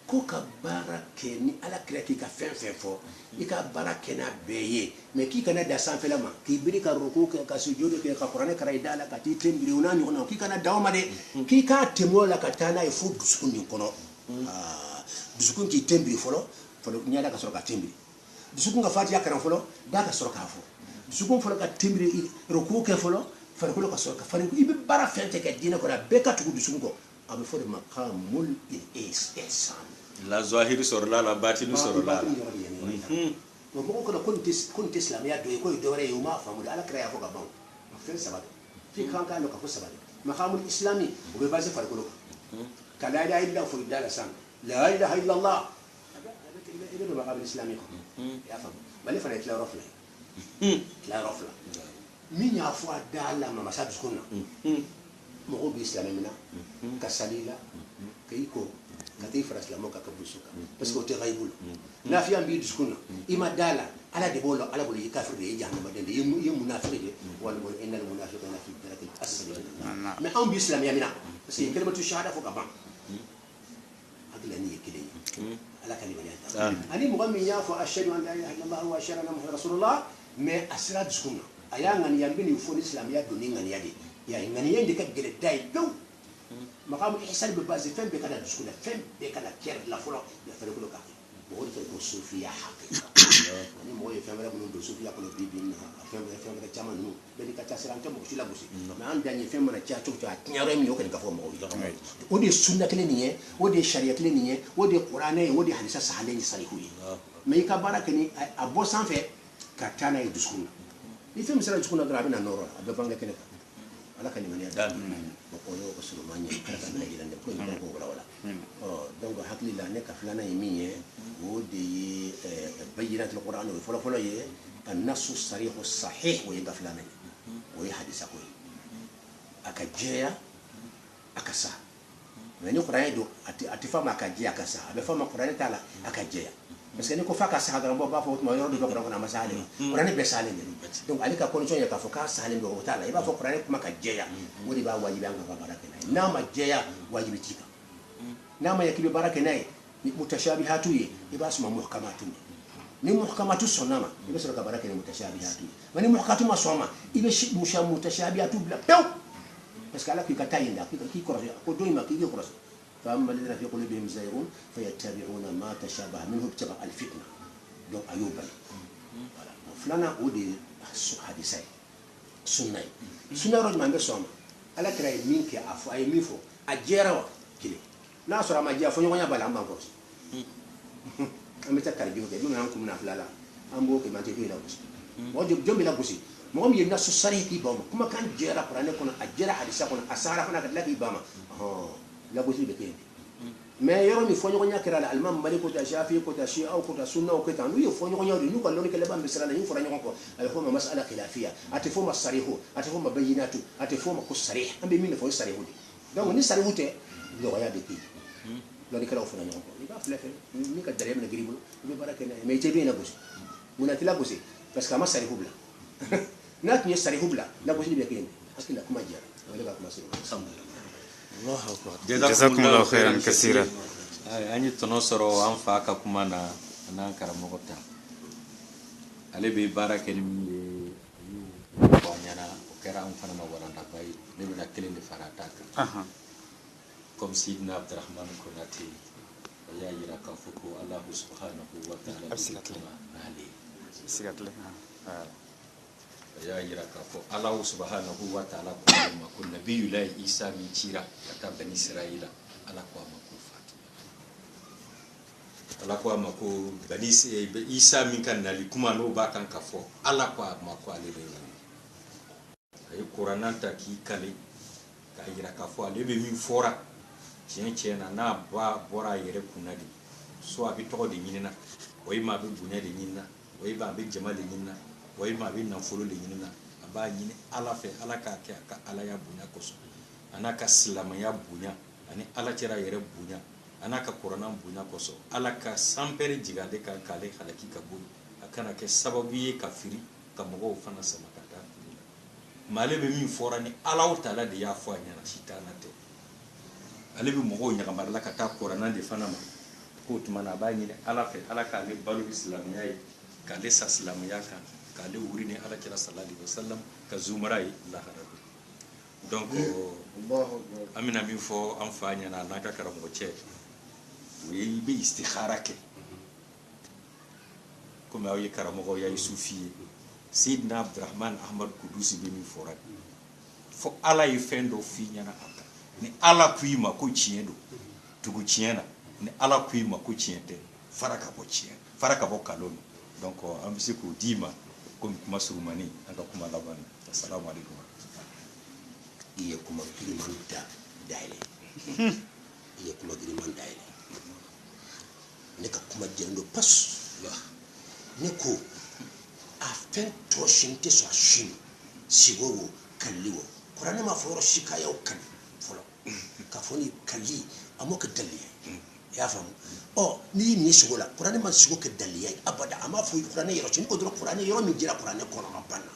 ko ka baara kɛ ni ala kɛra k'i ka fɛn fɛn fɔ i ka baara kɛ n'a bɛɛ ye mais k'i kana da sanfɛla ma k'i biri ka ruku kɛ ka sujudu kɛ ka kuranɛ kara i da la ka t'i tembiri o n'a ɲɔgɔnnaw k'i kana da o ma dɛ k'i k'a tɛmɛ o la ka taa n'a ye fo dusukun nin kɔnɔ dusukun k'i tembiri fɔlɔ ɲɛda ka sɔrɔ ka tembiri dusukun ka fatiya karan fɔlɔ da ka sɔrɔ k'a fɔ dusukun fɔlɔ ka tembiri ruku kɛ fɔlɔ farikolo ka sɔrɔ ka farikolo i bɛ baara fɛn fɛn kɛ diinɛ kɔnɔ a bɛɛ ka tugu dusukun kɔ a bɛ fɔ de ma maqamul ihsan la zahiri sɔrɔla la batini sɔrɔla la donc mɔgɔw kɔnɔ ko nin tɛ silamɛya dɔ ye ko ye dɔwɛrɛ ye o m'a faamu de ala kɛra y'a fɔ ka ban fɛn saba de f'i kan k'a dɔn ka fɔ saba de maqamul islami o bɛ base farikolo kan ka la ilaha illallah fɔ i da la san la ilaha illallah i bɛ don maqamul islami kɔnɔ i y'a faamu mali fana ye tilayɔrɔ fila ye tilayɔrɔ fila min y'a fɔ a da la mamasa dusukun na mɔgɔw b'i silamɛ min na ka sali la ka i ko ka t'i fara silamɛw kan ka burusu kan parce que o tɛ ghaibu la lafiya b'i dusukun na i ma da la ala de b'o la ala bolo i kafiri de ye jahanamaden de i ye munafiki de walima innal munafiqina fi darakil asfali mais anw b'i silamɛya min na parce que kalimatu shahada fɔ ka ban hakili ni ye kelen ye ala ka limaniya ta ani mɔgɔ min y'a fɔ ashhadu an la ilaha illallah wa ashhadu anna muhammadan rasulullah mais a sera dusukun na a y'a ŋaniya n bɛ nin fɔ ni silamɛya don ni ŋaniya de y'a ye ŋaniya in de ka gɛlɛn da ye pewu maqamul ihsan bɛ base fɛn bɛɛ ka na dusukun na fɛn bɛɛ ka na kɛri la fɔlɔ ya farikolo k'a kɛ mɔgɔ de fɛ ko sufiya hakika ni mɔgɔ ye fɛn wɛrɛ minnu don sufiya kɔnɔ bi na a fɛn wɛrɛ caman ninnu bɛɛ n'i ka ca sira an tɛ mɔgɔ si lagosi mais an dan ye fɛn mana caya cogo cogo a tiɲɛ yɔrɔ min ye o kɔni ka fɔ mɔgɔw ye o de ye sunna kelen nin ye o de ye sariya kelen nin ye o de ye kuranɛ ye o de ye hadisa sahalen ni sarihu ye mais i ka baara kɛ ni a bɔ sanfɛ ka taa n'a ye dusukun na ni fɛn min sera dusukun na dɔrɔn a bɛ na nɔrɔ la a bɛ bange kɛnɛ kan ala ka limaniya da o y'o ka sɔrɔ man ɲɛ ala ka minɛ yɛlɛ ko in ko wala donc hakili la ne ka filanan ye min ye o de ye bayyinatul Qur'an o fɔlɔ fɔlɔ ye an-nasu sarihu sahih o ye ka filanan ye o ye hadisa ko ye a ka jɛya a ka sa mais ni kuranɛ don a tɛ fɔ a ma a ka jɛya a ka sa a bɛ fɔ a ma kuranɛ t'a la a ka jɛya parce que ni ko f'a ka sa dɔrɔn b'a fɔ o tuma yɔrɔ dɔ bɛ kuranɛ kɔnɔ a ma salen kuranɛ bɛɛ salen de donc ale ka condition ye k'a fɔ k'a salen don o t'a la i b'a fɔ kuranɛ kuma ka jɛya o de b'a wajibi an ka baara kɛ n'a ye n'a ma jɛya wajibi t'i kan n'a ma ɲɛ k'i bɛ baara kɛ n'a ye ni mutashabihatu ye i b'a sɔrɔ muhkamatu ye ni muhkamatu sɔnna ma i bɛ sɔrɔ ka baara kɛ ni mutashabihatu ye mais ni muhkamatu ma sɔn ma i bɛ mutashabihatu bila pewu parce que ala ki katayinda ki korose ko doyma ki korose fa amma alladhina fi qulubihim zayghun fayattabi'una ma tashabaha minhu ibtigha al-fitna donc ayuba voilà flana o de hadisai sunnai sunna ro man be soma ala kira min ke afu ay mi fo a jera wa kile na so ma jia fo nyonya bala am ko ameta karjo be mi an kum na flala ambo ke mante be la gusi mo jombe la gusi mo mi na so sare ki bama kuma kan jera qur'ane kono a jera hadisa kono asara fana kadla ki bama la gusi be ke mais yoro mi fo nyonya kira la almam maliko ta shafi ko ta shi au ko ta sunna ko ta nu fo nyonya ni ko loni ke le bam bisala ni fo nyonya ko al huma mas'ala khilafiyya atifu ma sarihu atifu ma bayyinatu atifu ma kusarih ambe min fo sarihu donc ni sarihu te lo ya be ki loni kala fo nyonya ko ba flefe ni ka dare na gribu ni baraka na mais te be na gusi muna tila gusi parce que ma sarihu bla na ni sarihu bla la gusi be ki akila kuma jara wala ba kuma sarihu alhamdulillah الله أكبر جزاكم الله خيرا كثيرا أني تنصروا أنفاك كمانا أنا كرم غتا على ببارك المي وانينا وكرا أنفنا ما ورانا باي نبنا كلين دفاراتك كم سيدنا عبد الرحمن كناتي ويا يراك فوكو الله سبحانه وتعالى أرسلت لك ya yira ka fo Allah subhanahu wa ta'ala ko ma kun nabiyyu la Isa mi cira kata bani Israila ala ko ma ko fatu ala ko ma ko bani Isa min kan nali kuma no ba kan ka fo ala ko ma ko ale be ay Qur'ananta ki kale ka yira ka fo ale be min fora cien na ba bora yere kunadi so abi to de nyina way ma be bunya de nyina way ba be jama de nyina way ma bi na folo le nyina aba nyine ala fe ala ka ka ala ya bunya koso anaka silama ya bunya ani ala tira yere bunya anaka qur'ana bunya koso ala ka sampere jigande ka kale halaki ka bu akana ke sababu ye kafiri ka mogo fana sama kata male be min fora ni ala taala de ya fo anya na shitana te ale be mogo nya kamar la kata qur'ana de fana ma ko tumana ba nyine ala fe ala ka le balu islam yayi ka le sa islam ya kan kale wuri ne ala kira sallallahu alaihi wasallam ka zumarai la harabi donc amina mi fo am fanya na naka karam go che wi bi istikhara ke kuma ayi karam go yayi sufi sidna abdurrahman ahmad kudusi be mi forat fo ala yi fendo fi nyana aka ni ala kuima ko chiendo tugu chiena ni ala kuima ko chiente faraka bo chien faraka bo kalon donc am bisiku dima comme kuma surumani anga kuma laban assalamu alaikum iya kuma giriman da daile iya kuma giriman daile ne ka kuma jendo pas la ne ko a fen to shinte so shin sigowo kalliwo qur'ani ma foro shika yau kan folo ka foni kalli amoka dalli ya famu ni sigola qur'ani man sigo ke daliyai abada ama fo qur'ani yero cin ko do qur'ani yero min jira qur'ani ko no banna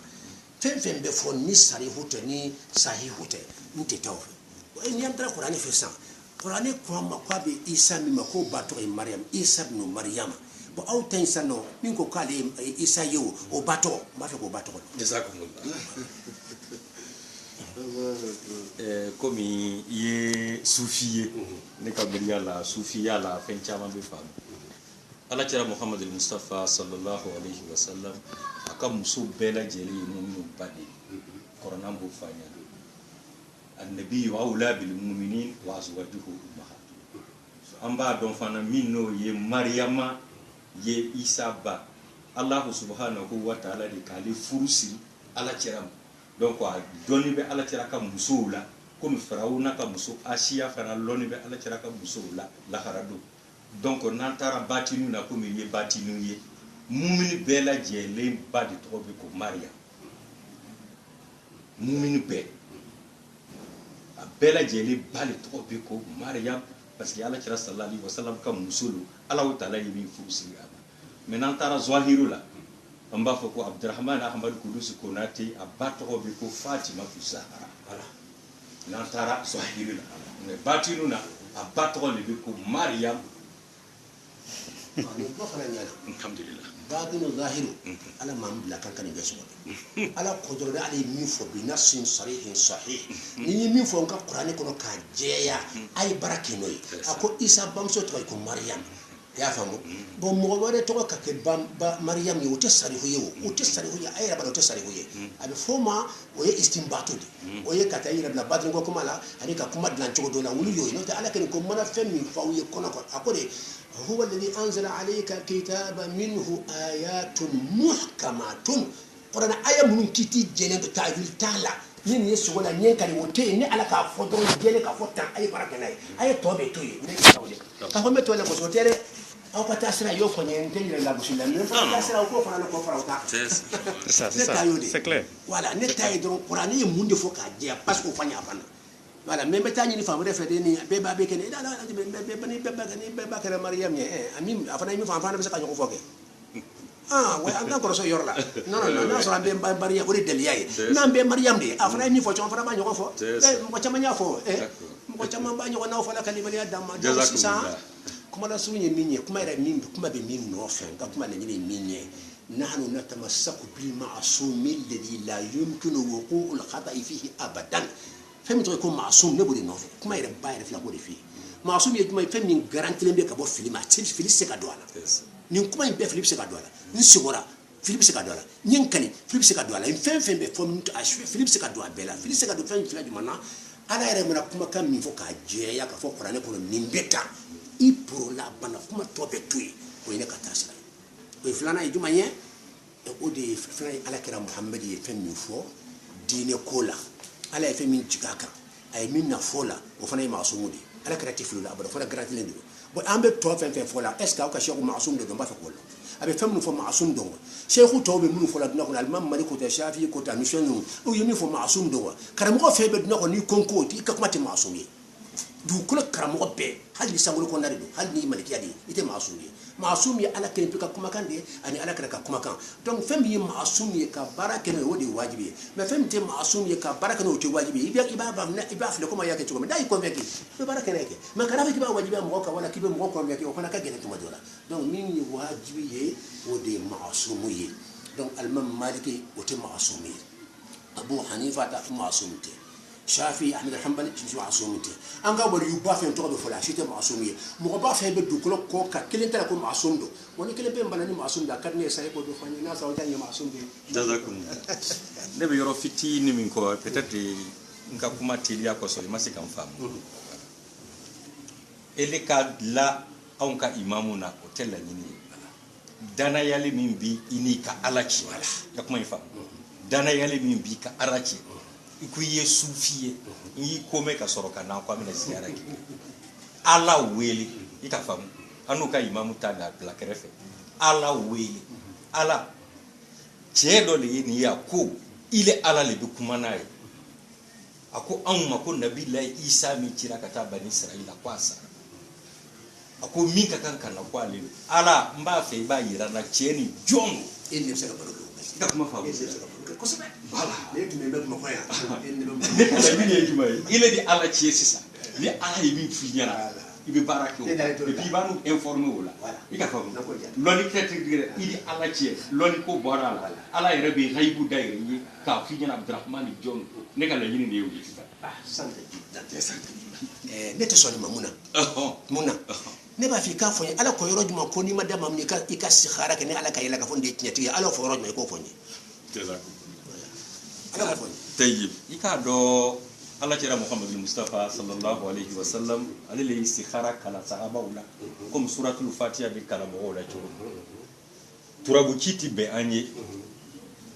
fen be fo ni sari hute ni sahi hute nte taw ni am dara qur'ani fe san qur'ani ko ma ko be isa mi mako bato e maryam isa ibn maryam bo aw tan sano min ko kale isa yo o bato ma fe ko bato jazakumullah komi ye sufiye ne ka buriya la sufiya la fen chama be fam ala kira muhammad al mustafa sallallahu alaihi wasallam aka muso bela jeli mu'minu badi corona bu fanya annabi wa aula bil mu'minin wa azwajuhu ummahatuhum so amba don fana minno ye maryama ye isa ba allah subhanahu wa ta'ala de kali furusi ala kira donc a doni be ala tira ka muso la comme farauna ka muso asiya fara loni be ala tira ka muso la haradu donc nan tara batinu na comme ye batinu ye mumini bela jele badi to be ko maria mumini be a bela jele bali to be ko maria parce que ala tira sallallahu alaihi wasallam ka muso ala taala yi min fusi aba mais nan tara zahiru la amba fo ko abdurrahman ahmad kudus ko nati abato be ko fatima tu zahra voilà nantara sahirina ne batinuna abato le be ko maryam ni ko fana nyana alhamdulillah batinu zahiru ala man bila kan kan beso ala kodoro da ala mi fo bi nasin sarihin sahih ni mi fo ka qur'ani kono ka jeya ay barakino ako isa bamso to ko maryam ya famu bon mo wore to ka ke maryam yo te sari huye o te sari huye ay rabba te sari huye abi foma o ye istinbatu o ye kata yira bla batinu ko kuma la ani ka kuma dlan chogo do la wulu yo no ta ala ken ko mana femi fa uye kono ko akode هو الذي أنزل عليك كتاب منه آيات محكمات قرآن آية من كتير جنة تعبير تعالى ين يسوع ولا ين كان يوتي ين على كافودون جنة كافوتان أي بركة أي توبة توي كافومة توي لك وسوتيرة أو كتاسرة يوفو ين تيجي لا بسيلا من كتاسرة أو كوفنا لك كوفنا وتا c'est clair voilà netaye donc قرآن يموند فوق أجيا بس كوفنا أبانا voilà même tani ni famre fede ni beba be kene la beba ni beba kere maryam ye amim afana mi fa afana be ka ko foke wa anda ko so yorla non so ambe maryam ori del yaye na ambe maryam de afana mi fo chon fana ba nyoko fo mo chama nya fo mo chama ba nyoko na fo la kalima ni adam do sisa kuma la sunye minye kuma ira min kuma be min no fe ka kuma le ni minye نحن نتمسك بالمعصوم الذي لا يمكن وقوع الخطأ فيه أبدا فهمت يكون معصوم نبودي نوفي كما يرى باير في لابوري فيه معصوم يجمع فهم من غارانتي لمبي كابو فيلم تيل فيلم سيكا دولا نين كما يبي فيلم سيكا دولا نسيغورا فيلم سيكا دولا نين كاني فيلم سيكا دولا ان فهم بي فهم اشوي فيلم سيكا دولا بلا فيلم سيكا دو فهم فيلم دمانا ala yɛrɛ mana kuma kan min fɔ k'a jɛya k'a fɔ kuranɛ kɔnɔ nin bɛ tan i porola bana kuma tɔ bɛ to yen o ye ne ka taasira ye o ye filanan ye jumɛn ye o de ye filanan ye alakira muhammed ye fɛn min fɔ diinɛ ko la ala ye fɛn min jig'a kan a ye min na fɔ la o fana ye maasumu de ye alakira tɛ fili o la abada o fana garantilen de don bon an bɛ tɔ fɛn fɛn fɔ la est ce que aw ka seku maasumu de don n b'a fɛ k'o dɔn a bɛ fɛn minnu fɔ maasumu dɔn wa seku tɔw bɛ minnu fɔ la dunan kɔnɔ alimami mali ko tɛ shafi ko tɛ ani fɛn ninnu o ye min fɔ maasumu dɔn wa karamɔgɔ fɛn bɛ dunan kɔnɔ n'i kɔnko i ka kuma tɛ maasumu ye dugukolo karamɔgɔ bɛɛ hali ni sankolo kɔnɔna de don hali ni malikiya de ye i tɛ maasumu ye maasum ye ala kelen pe ka kumakan de ani ala kɛra ka kumakan donc fɛn min ye maasum ye ka baara kɛ n'o de ye wajibi ye mais fɛn min tɛ maasum ye ka baara kɛ n'o tɛ wajibi ye i b'a filɛ komi a y'a kɛ cogo min n'a y'i convaincu i bɛ baara kɛ n'a ye kɛ mais kana fɔ k'i b'a wajibiya mɔgɔ kan wala k'i bɛ mɔgɔ convaincu o fana ka gɛlɛn tuma dɔ la donc min ye wajibi ye o de ye maasum ye donc alimami maliki o tɛ maasum ye abu hanifa ta maasum tɛ shafi ahmed hanbali ci maasum te anga wali yu ba fe to do fola shite maasum ye mo ba fe be du ko ka kelen tala ko maasum do woni kelen be mbana ni maasum da kadne sai ko do fani na sa wajanye maasum de jazakum ne be yoro fiti ni min ko peut-être nka kuma tilia ko so ma se kan fam ele ka la on ka imamu na ko tella ni dana yale min bi ini ka alachi wala ya kuma ifam dana yale min bi ka arachi iku ye sufiye yi kome ka soro kana kwa mina ziyara ki ala wele ika famu anu ka imamu ta da la kerefe ala wele ala chedo le ni ya ko ile ala le bi kuma nae ako an ma ko nabi la isa mi kira ka ta bani israila kwasa ako mi ka kan kana kwa le ala mba fe ba yira na cheni jongo il ne se ka baro ka kuma famu ko se voilà ne tu me be mo koya il est di ala ci sisa li ala yi mi fi ñara ibe barake o e bi banu informer wala ika fa loni kete dire idi ala ci loni ko borala ala yi rebi haybu dayre yi ka fi ñana abdurrahman jon ne ka la yini ne yowi sante ne te soni mamuna muna ne ba fi ka fo ala ko yoro juma ko ni madama ni ka si khara ke ne ala ka yela ka fo de tinyati ala fo yoro ko fo ni tayyib ika do Allah kira Muhammad bin Mustafa sallallahu alaihi wasallam alile istikhara kala sahaba ula comme suratul fatiha bi kala mo wala ci turabu kiti be anye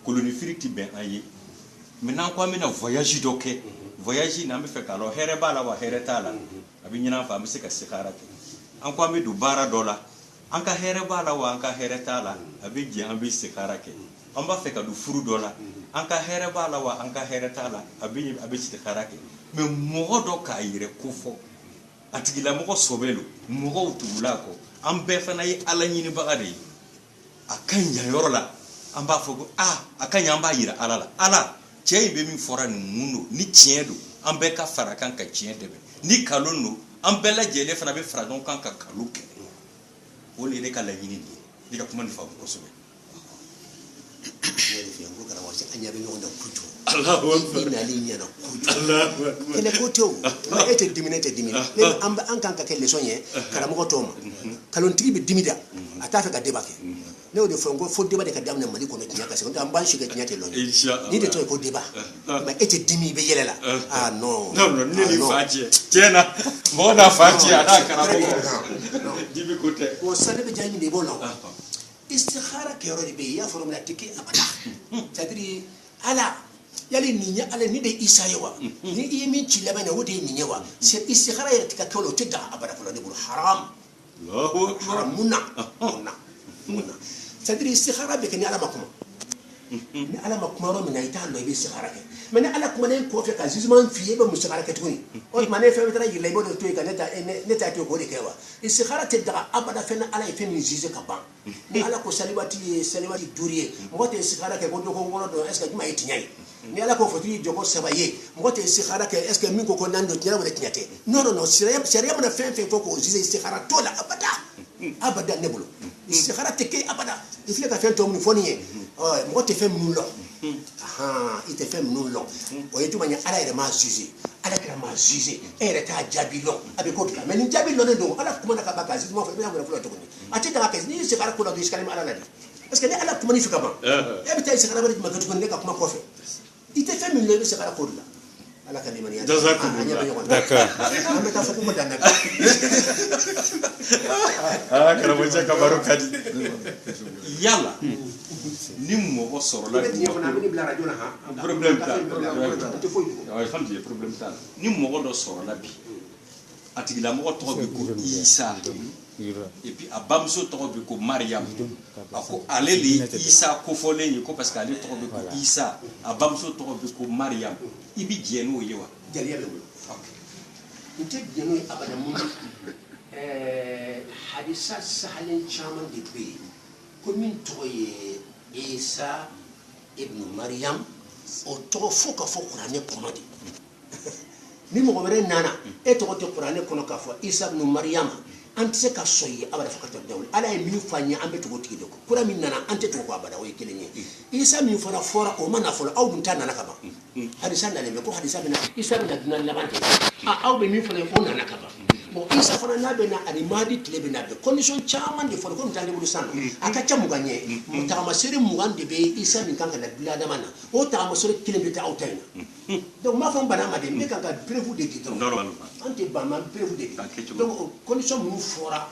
koloni firiti be anye maintenant quoi mena voyage doké voyage na me fe kala here bala wa here tala abi nyina fa me se ka istikhara ke an quoi me du bara dola an ka here bala wa an ka here tala abi ji an bi istikhara ke an ba fe ka du furu dola anka here bala wa anka here tala abi ci kharake me modo ka yire kufo atigila moko sobelo moko utula ko ambe fana yi ala nyini bagade akanya yorola amba fogo akanya amba yira ala chei be mi fora ni mundo ni tiedo ambe ka fara kan ka tiedebe ni kalono ambe la jele fana be fara don kan ka kaluke o le ne ka laɲini ni ni ka kuma ni faamu kosɛbɛ ne de fiyan ko kana wasi an ɲa bɛ ɲɔgɔn na kojugu Allahu akbar i nali ɲɛna kojugu Allahu akbar kɛlɛ ko tɛ o nka e tɛ dimi ne tɛ dimi an kan ka kɛ leçon ye karamɔgɔ tɔw ma kalontigi bɛ dimi da a t'a fɛ ka débat kɛ ne y'o de fɔ n ko fo débat de ka daminɛ Mali kɔnɔ tiɲɛ ka se an b'an si kɛ tiɲɛ tɛ lɔn ye Inshallah ni de tɔ ye ko débat mais e tɛ dimi i bɛ yɛlɛ la ah non non ne ni fa cɛ tiɲɛ na mɔgɔ n'a fa cɛ a n'a karamɔgɔ dimi ko tɛ o sani bɛ diya ɲini i b'o la istikhara kɛyɔrɔ de bɛ yen i y'a fɔ min na a tɛ kɛ abada c'est à dire ala yali nin ye ala ni de isa ye wa ni i ye min ci laban na o de ye nin ye wa istikhara yɛrɛ tɛ ka kɛ o la o tɛ daga abada fɔlɔ ne bolo haram haram munna c'est à dire istikhara bɛ kɛ ni ala ma kuma ni ala ma kuma yɔrɔ min na i t'a lɔ i bɛ istikhara kɛ mais ni ala kumanen kɔfɛ ka jugement f'i ye i bɛ mun istikhara kɛ tuguni o tuma ne fɛn bɛ taara yir'i la i b'o de to yen ka ne t'a to yen k'o de kɛ wa istikhara tɛ daga abada fɛn na ala ye fɛn min juger ka ban ni ala ko salibati ye salibati 5 ye mɔgɔ tɛ istikhara kɛ ko dɔ ko 6 dɔn est ce que juma ye tiɲɛ ye ni ala ko fotiri jɔ ko 7 ye mɔgɔ tɛ istikhara kɛ est ce que min ko 4 don tiɲɛ wala tiɲɛ tɛ non sariya mana fɛn fɛn fɔ k'o juger istikhara t'o la abada ne bolo istikhara tɛ kɛ abada i filɛ ka fɛn tɔ minnu fɔ nin ye mɔgɔ tɛ fɛn minnu lɔ i tɛ fɛn minnu lɔ o ye juma ye ala yɛrɛ m'a juger ala kɛra m'a juger e yɛrɛ t'a jaabi lɔn a bɛ ko dilan mais ni jaabi lɔnnen don ala kuma na ka ban ka jugement fɔ i bɛ na mun fɔlɔ tuguni a tɛ daga kɛ ni istikhara ko la don i sikalen bɛ ala la de parce que ni ala kuma ni fɛ ka ban e bɛ taa istikhara wɛrɛ jumɛn kɛ tuguni ne ka kuma kɔfɛ i tɛ fɛn min lɔ i bɛ istikhara ko de la ala ka limaniya d'accord an bɛ taa fɔ ko ma dan na karamɔgɔ ka baro ka di yala ni mɔgɔ sɔrɔla problème t'a la ni mɔgɔ dɔ sɔrɔla bi a tigilamɔgɔ tɔgɔ bɛ ko Isa et puis a bamuso tɔgɔ bɛ ko Mariam a ko ale de ye Isa kofɔlen ye ko parce que ale tɔgɔ bɛ ko Isa a bamuso tɔgɔ bɛ ko Mariam i bɛ jɛ n'o ye wa jariya bɛ bolo n tɛ jɛ n'o ye abada mun na hadisa sahalen caman de bɛ yen ko min tɔgɔ ye Isa ibn Mariam o tɔgɔ fo ka fɔ kuranɛ kɔnɔ de ni mɔgɔ wɛrɛ nana e tɔgɔ tɛ kuranɛ kɔnɔ k'a fɔ Isa ibn Mariam an tɛ se ka sɔn ye abada fo ka taa dawuli ala ye min fɔ an ye an bɛ tugu tigi de kɔ kura min nana an tɛ tugu ko abada o ye kelen ye Isa min fɔra o ma na fɔlɔ aw dun ta nana ka ban hadisa nalen bɛ ko hadisa bɛna Isa bɛna dunan laban de aw bɛ min fɔra o nana ka ban bon Isa fana n'a bɛ na ani Mahdi tile bɛ na bɛn condition caman de fɔra ko nin t'ale bolo sisan a ka ca 20 ye tagamasere 20 de bɛ Isa min kan ka na bila adama na o tagamasere kelen bɛ taa aw ta in na donc n b'a fɔ n bana ma de n bɛ kan ka preuve de di dɔrɔn an tɛ ban an preuve de di donc condition minnu fɔra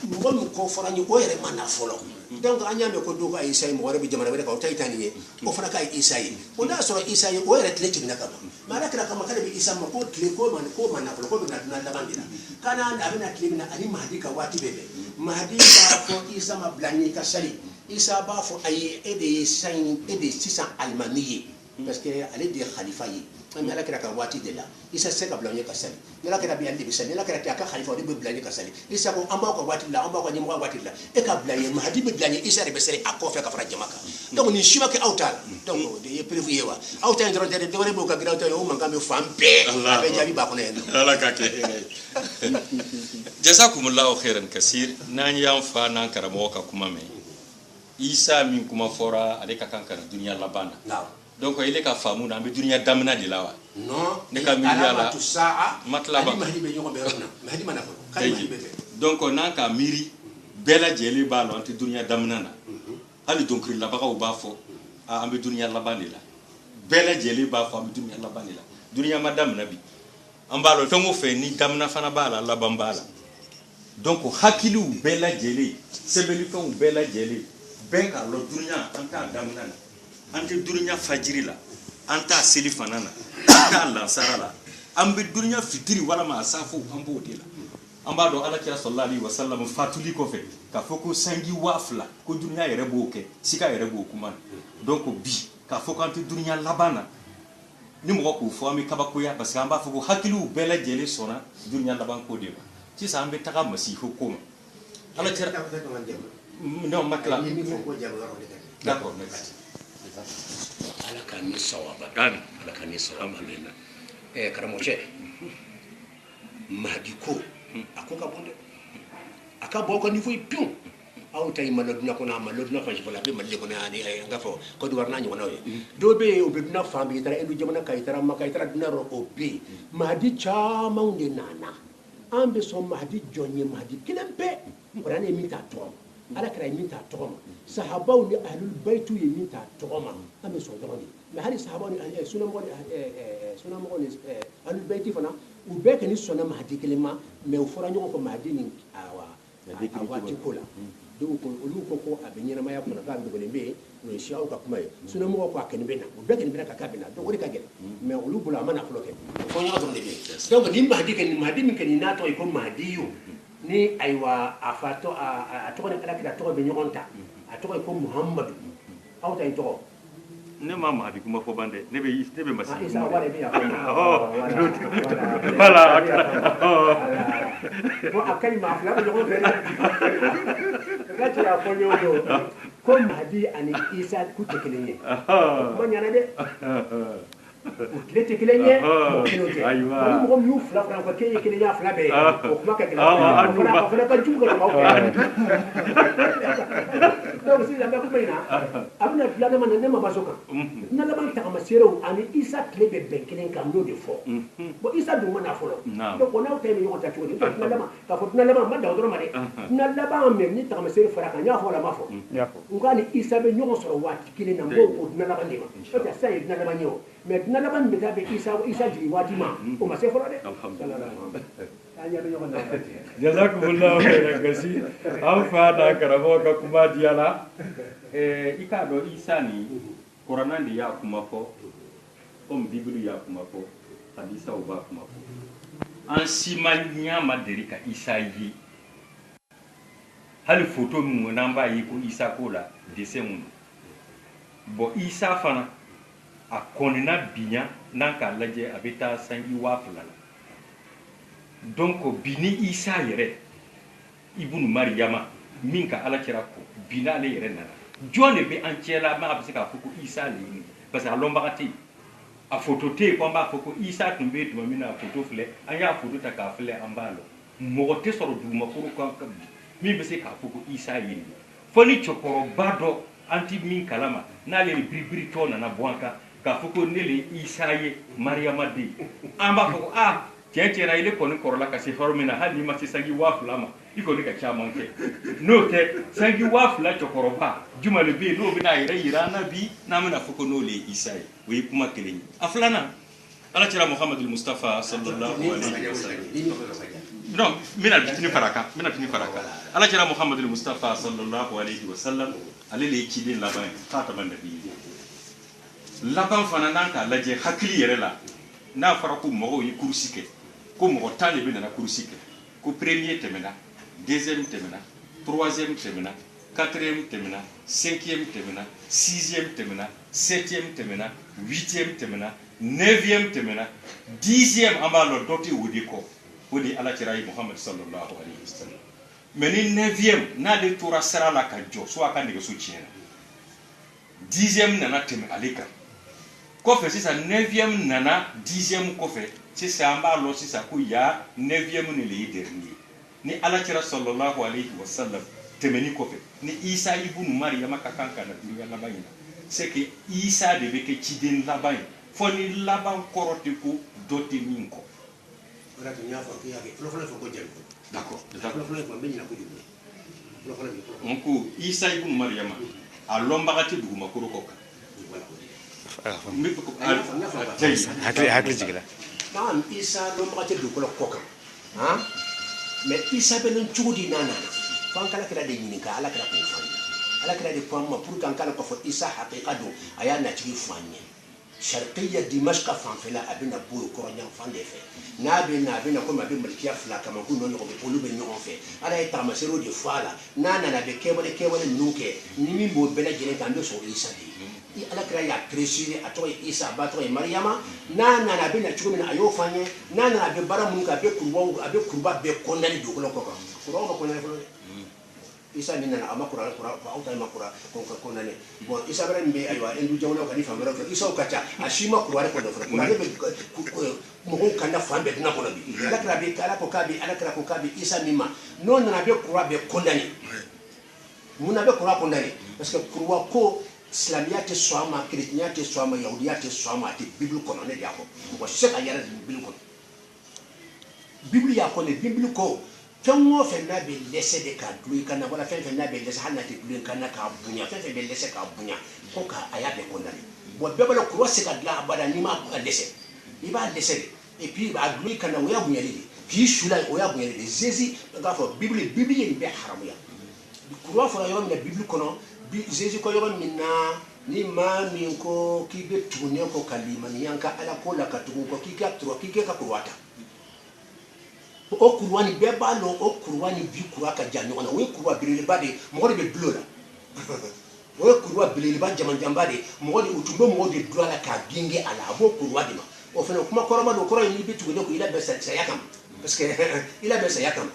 mɔgɔ min kɔ fɔra n ye o yɛrɛ ma na fɔlɔ donc an y'a mɛn ko dɔw ka Isa ye mɔgɔ wɛrɛ bɛ jamana wɛrɛ kan o ta ye nin ye o fana ka Isa ye o n'a sɔrɔ Isa ye o yɛrɛ tile jiginna ka ban mais ala kira kama k'ale bɛ Isa ma ko tile ko ma na fɔlɔ ko bɛ na dunan laban de la kana a bɛna tile min na ani Mahdi ka waati bɛ bɛn Mahdi b'a fɔ Isa ma bila n ye i ka sali Isa b'a fɔ ayi e de ye sisan alimami ye parce que ale de ye khalifa ye mais ala kira ka waati de la Isa se ka bila n ye ka sali ni ala kira bɛ yan de bɛ sali ni ala kira tɛ a ka khalifa o de bɛ bila n ye ka sali Isa ko an b'aw ka waati la an b'aw ka ɲɛmɔgɔ waati la e ka bila n ye Mahdi bɛ bila n ye Isa de bɛ sali a kɔfɛ ka fara jama kan donc nin si ma kɛ aw ta la donc o de ye preuve ye wa aw ta in dɔrɔn tɛ dɛ dɔwɛrɛ b'o ka girin aw ta ye o mankan bɛ fan bɛɛ a bɛ jaabi b'a kɔnɔ yan nɔ ala ka kɛ jazakumullahu khairan kasir n'an y'an fa n'an karamɔgɔ ka kuma mɛn Isa min kuma fɔra ale ka kan ka na duniya laban na donc ile ka faamu na an bɛ duniya daminɛ de la wa non ne ka miiriya la matlaba Mahdi bɛ ɲɔgɔn bɛ yɔrɔ min na Mahdi mana fɔlɔ k'ale Mahdi bɛ fɛ donc n'an ka miiri bɛɛ lajɛlen b'a lɔn an tɛ duniya daminɛ na hali dɔnkililabagaw b'a fɔ an bɛ duniya laban de la bɛɛ lajɛlen b'a fɔ an bɛ duniya laban de la duniya ma daminɛ bi an b'a lɔn fɛn o fɛn ni daminɛ fana b'a la laban b'a la donc hakiliw bɛɛ lajɛlen sɛbɛnifɛnw bɛɛ lajɛlen bɛɛ k'a lɔn duniya an t'a daminɛ na an tɛ duniya fajiri la an t'a seli fana na an t'a lansara la an bɛ duniya fitiri walama a safo an b'o de la an b'a dɔn alakira sallallahu alaihi wasallam fatuli kɔfɛ k'a fɔ ko sanji 2000 ko duniya yɛrɛ b'o kɛ sika yɛrɛ b'o kuma na donc bi k'a fɔ k'an tɛ duniya laban na ni mɔgɔ k'o fɔ an bɛ kabakoya parce que an b'a fɔ ko hakiliw bɛɛ lajɛlen sɔnna duniya laban ko de ma sisan an bɛ taga masiho ko ma alakira non ma tila d'accord merci ala ka ni sawaba ala ka ni sawaba karamɔgɔ Mahdi ko a ko ka bon dɛ a ka bɔ ka niveau pewu aw tay maloduna ko na maloduna fa jibola be malle ko na ani nga fo ko du warna nyona we do be o be duna fambi tara endu jamana kay tara makay tara duna ro o be mahdi chama unde nana ambe so mahdi jonye mahdi kilempe qur'an emita to ala kra emita to sahaba ni ahlul baytu emita to ambe so to mais hali sahaba ni sunna mo ni ahlul bayti fana u be ke ni sonna mahdi kelema mais o fora nyoko mahdi ni awa tikola do ko olu ko abenyina maya kuna ka ndo lembe no shiaw ka kuma suna mo ko akene bena o be ken bena ka kabena do ko ka gele mais olu bula mana floke ko nya to lebe donc ni mahdi ken mahdi min ken na to ko mahdi yo ni aywa afato a to ko kala kala to be nyonta a to ko muhammad aw tay to ne ma mahdi kuma fo bande ne be masi isa wala be ya voilà ko akay ma fla ko ko ya ko nyodo ko mahdi ani isa ku tekelenye ko nyana de le tekelenye mo kinoje aywa mo mu fla fla ko keye kelenya fla be ko kuma ka kelenya ko fla ka junga ko donc si la ko bayna abna fla na man ne ma basoka na la ban ta ma sero ani isa klebe be kelen kam do de fo bo isa du mana fo donc on a tay mi yota chodi na la ma ka fo na la ma da do ma de na la ba me ni ta ma sero fara ka nya fo la ma fo ngani isa be nyogo soro wati kelen na bo ko na la ban de ma o ta sai na la ban yo mais na la ban be ta be isa jiri wati ma o ma se fo de alhamdulillah jazakumullahu khairan kasi an fada karamo ka kuma diala ika do isa ni qur'an di ya kuma fo bible ya kuma fo hadisa o ba kuma fo an simanya maderika isa yi hali photo mu namba yi ko isa ko la dessin mu bo isa fana a konina binya nan ka laje abita sangi wafula donc bini isa yere ibnu maryama min ka ala kira ko binale yere nana jone be ancela ma abse ka fuko isa le parce que alombakati a photo te ko ba fuko isa tumbe to mina photo fle anya photo ta ka fle ambalo mo te soro du ma ko ko mi be se ka fuko isa yini foni chokoro bado anti min kalama na le bribri to na bwanka ka fuko nele isa ye maryama de amba fuko tiɲɛ ile kɔni kɔrɔla ka se hormina hali ni ma se sangi 2000 ma i kɔni ka caman kɛ n'o tɛ sangi 2000 cɛkɔrɔba juma le bɛ yen n'o bɛna yɛrɛ yira an na bi n'an bɛna fɔ ko n'o le ye isa ye o ye kuma kelen ye a filanan ala kira muhamadu mustafa sallallahu alaihi wasallam non n bɛna fitini fara kan ala kira muhamadu mustafa sallallahu alaihi wasallam ale le ye ciden laban ye khataman nabiyyi laban fana n'an k'a lajɛ hakili yɛrɛ la n'a fɔra ko mɔgɔw ye kurusi kɛ ko mɔgɔ 10 de bɛ nana kurusi kɛ ko premier tɛmɛna deuxième tɛmɛna troisième tɛmɛna quatrième tɛmɛna cinquième tɛmɛna sixième tɛmɛna septième tɛmɛna huitième tɛmɛna neuvième tɛmɛna dixième an b'a lɔ dɔ tɛ o de kɔ o de ala kira ye muhamadu sallallahu alaihi wasallam mais ni neuvième n'ale tora sira la ka jɔ so a ka nɛgɛso tiɲɛna dixième nana tɛmɛ ale kan kɔfɛ sisan 9e nana 10e kɔfɛ sisan an b'a lɔ sisan ko ya 9e ni le ye dernier ni ala kira sallallahu alaihi wasallam tɛmɛni kɔfɛ ni isa ibnu maryama ka kan ka na duniya laban in na c'est que isa de bɛ kɛ ciden laban ye fo ni laban kɔrɔ tɛ ko dɔ tɛ min kɔ. o de la tun y'a fɔ k'i y'a kɛ fɔlɔ-fɔlɔ fɔ ko jɛnɛ. d'accord fɔlɔ-fɔlɔ fɔ n bɛ ɲinɛ kojugu fɔlɔ-fɔlɔ. n ko isa ibnu maryama a lɔnbaga tɛ dugumakolo kɔ kan. hakili jigila naam isa lɔnbaga tɛ dugukolo kɔ kan han mais isa bɛ nin cogo di n'a nana fo an kala kira de ɲininka ala kira k'o fɔ an ye ala kira de ko an ma pour que an kana k'a fɔ isa hakika don a y'a natigi fɔ an ye sharqiya dimashqa fanfɛla a bɛna bɔ yen kɔrɔnyan fan de fɛ n'a bɛ na a bɛna komi a bɛ malikiya fila kama ko nɔ ɲɔgɔn bɛ olu bɛ ɲɔgɔn fɛ ala ye tagamaserew de fɔ a la n'a nana a bɛ kɛwale ninnu kɛ ni min b'o bɛɛ lajɛlen kan an bɛ sɔn isa de ye ala kira y'a préciser a tɔgɔ ye isa a ba tɔgɔ ye mariyama n'a nana a bɛ na cogo min na a y'o fɔ an ye n'a nana a bɛ baara minnu kɛ a bɛ kuruba bɛɛ kɔndani dugukolo kɔ kan kurubaw ma kɔndani fɔlɔ dɛ isa min nana a ma kura aw ta ma kura kɔndani bon isa wɛrɛ min bɛ ayiwa hindu jamanaw kan ni fan wɛrɛw fɛ isaw ka ca a si ma kura wɛrɛ kɔndani fɔlɔ kura ale bɛ mɔgɔw kanda fan bɛɛ dinan kɔnɔ bi ala kira ko k'a bɛ isa min ma n'o nana a bɛ kura bɛɛ kɔndani mun na be kura ko ndare parce que kurwa ko islamiyate soama chrétienate soama yahudiyate soama te bible kono ne diako ko seka yara bible kono bible ya ko ne bible ko fengo fenna be lese de ka dulu kana wala fenna be lese hanna te dulu kana ka bunya fenna be lese ka bunya ko ka aya be ko ndare bo be bala kurwa seka la abada ni ma ko lese iba lese et puis ba dulu kana oya bunya li puis shula oya bunya li zezi ga fo bible ni be haramu ya kurwa fo yo ne bible kono Jésus ko yoron minna ni ma min ko kibe tune ko kalima ni yanka ala ko la katugo ko kike atro kike ka kurwata o kurwani be balo o kurwani bi kuraka janyo na we kurwa bilele bade mo de blola o kurwa bilele ba jaman jambade mo de utumbo mo de blola ka ginge ala bo kurwa de ma o fena kuma koroma do koro ni bi tugo ko ila be sa yakam parce que ila be sa yakam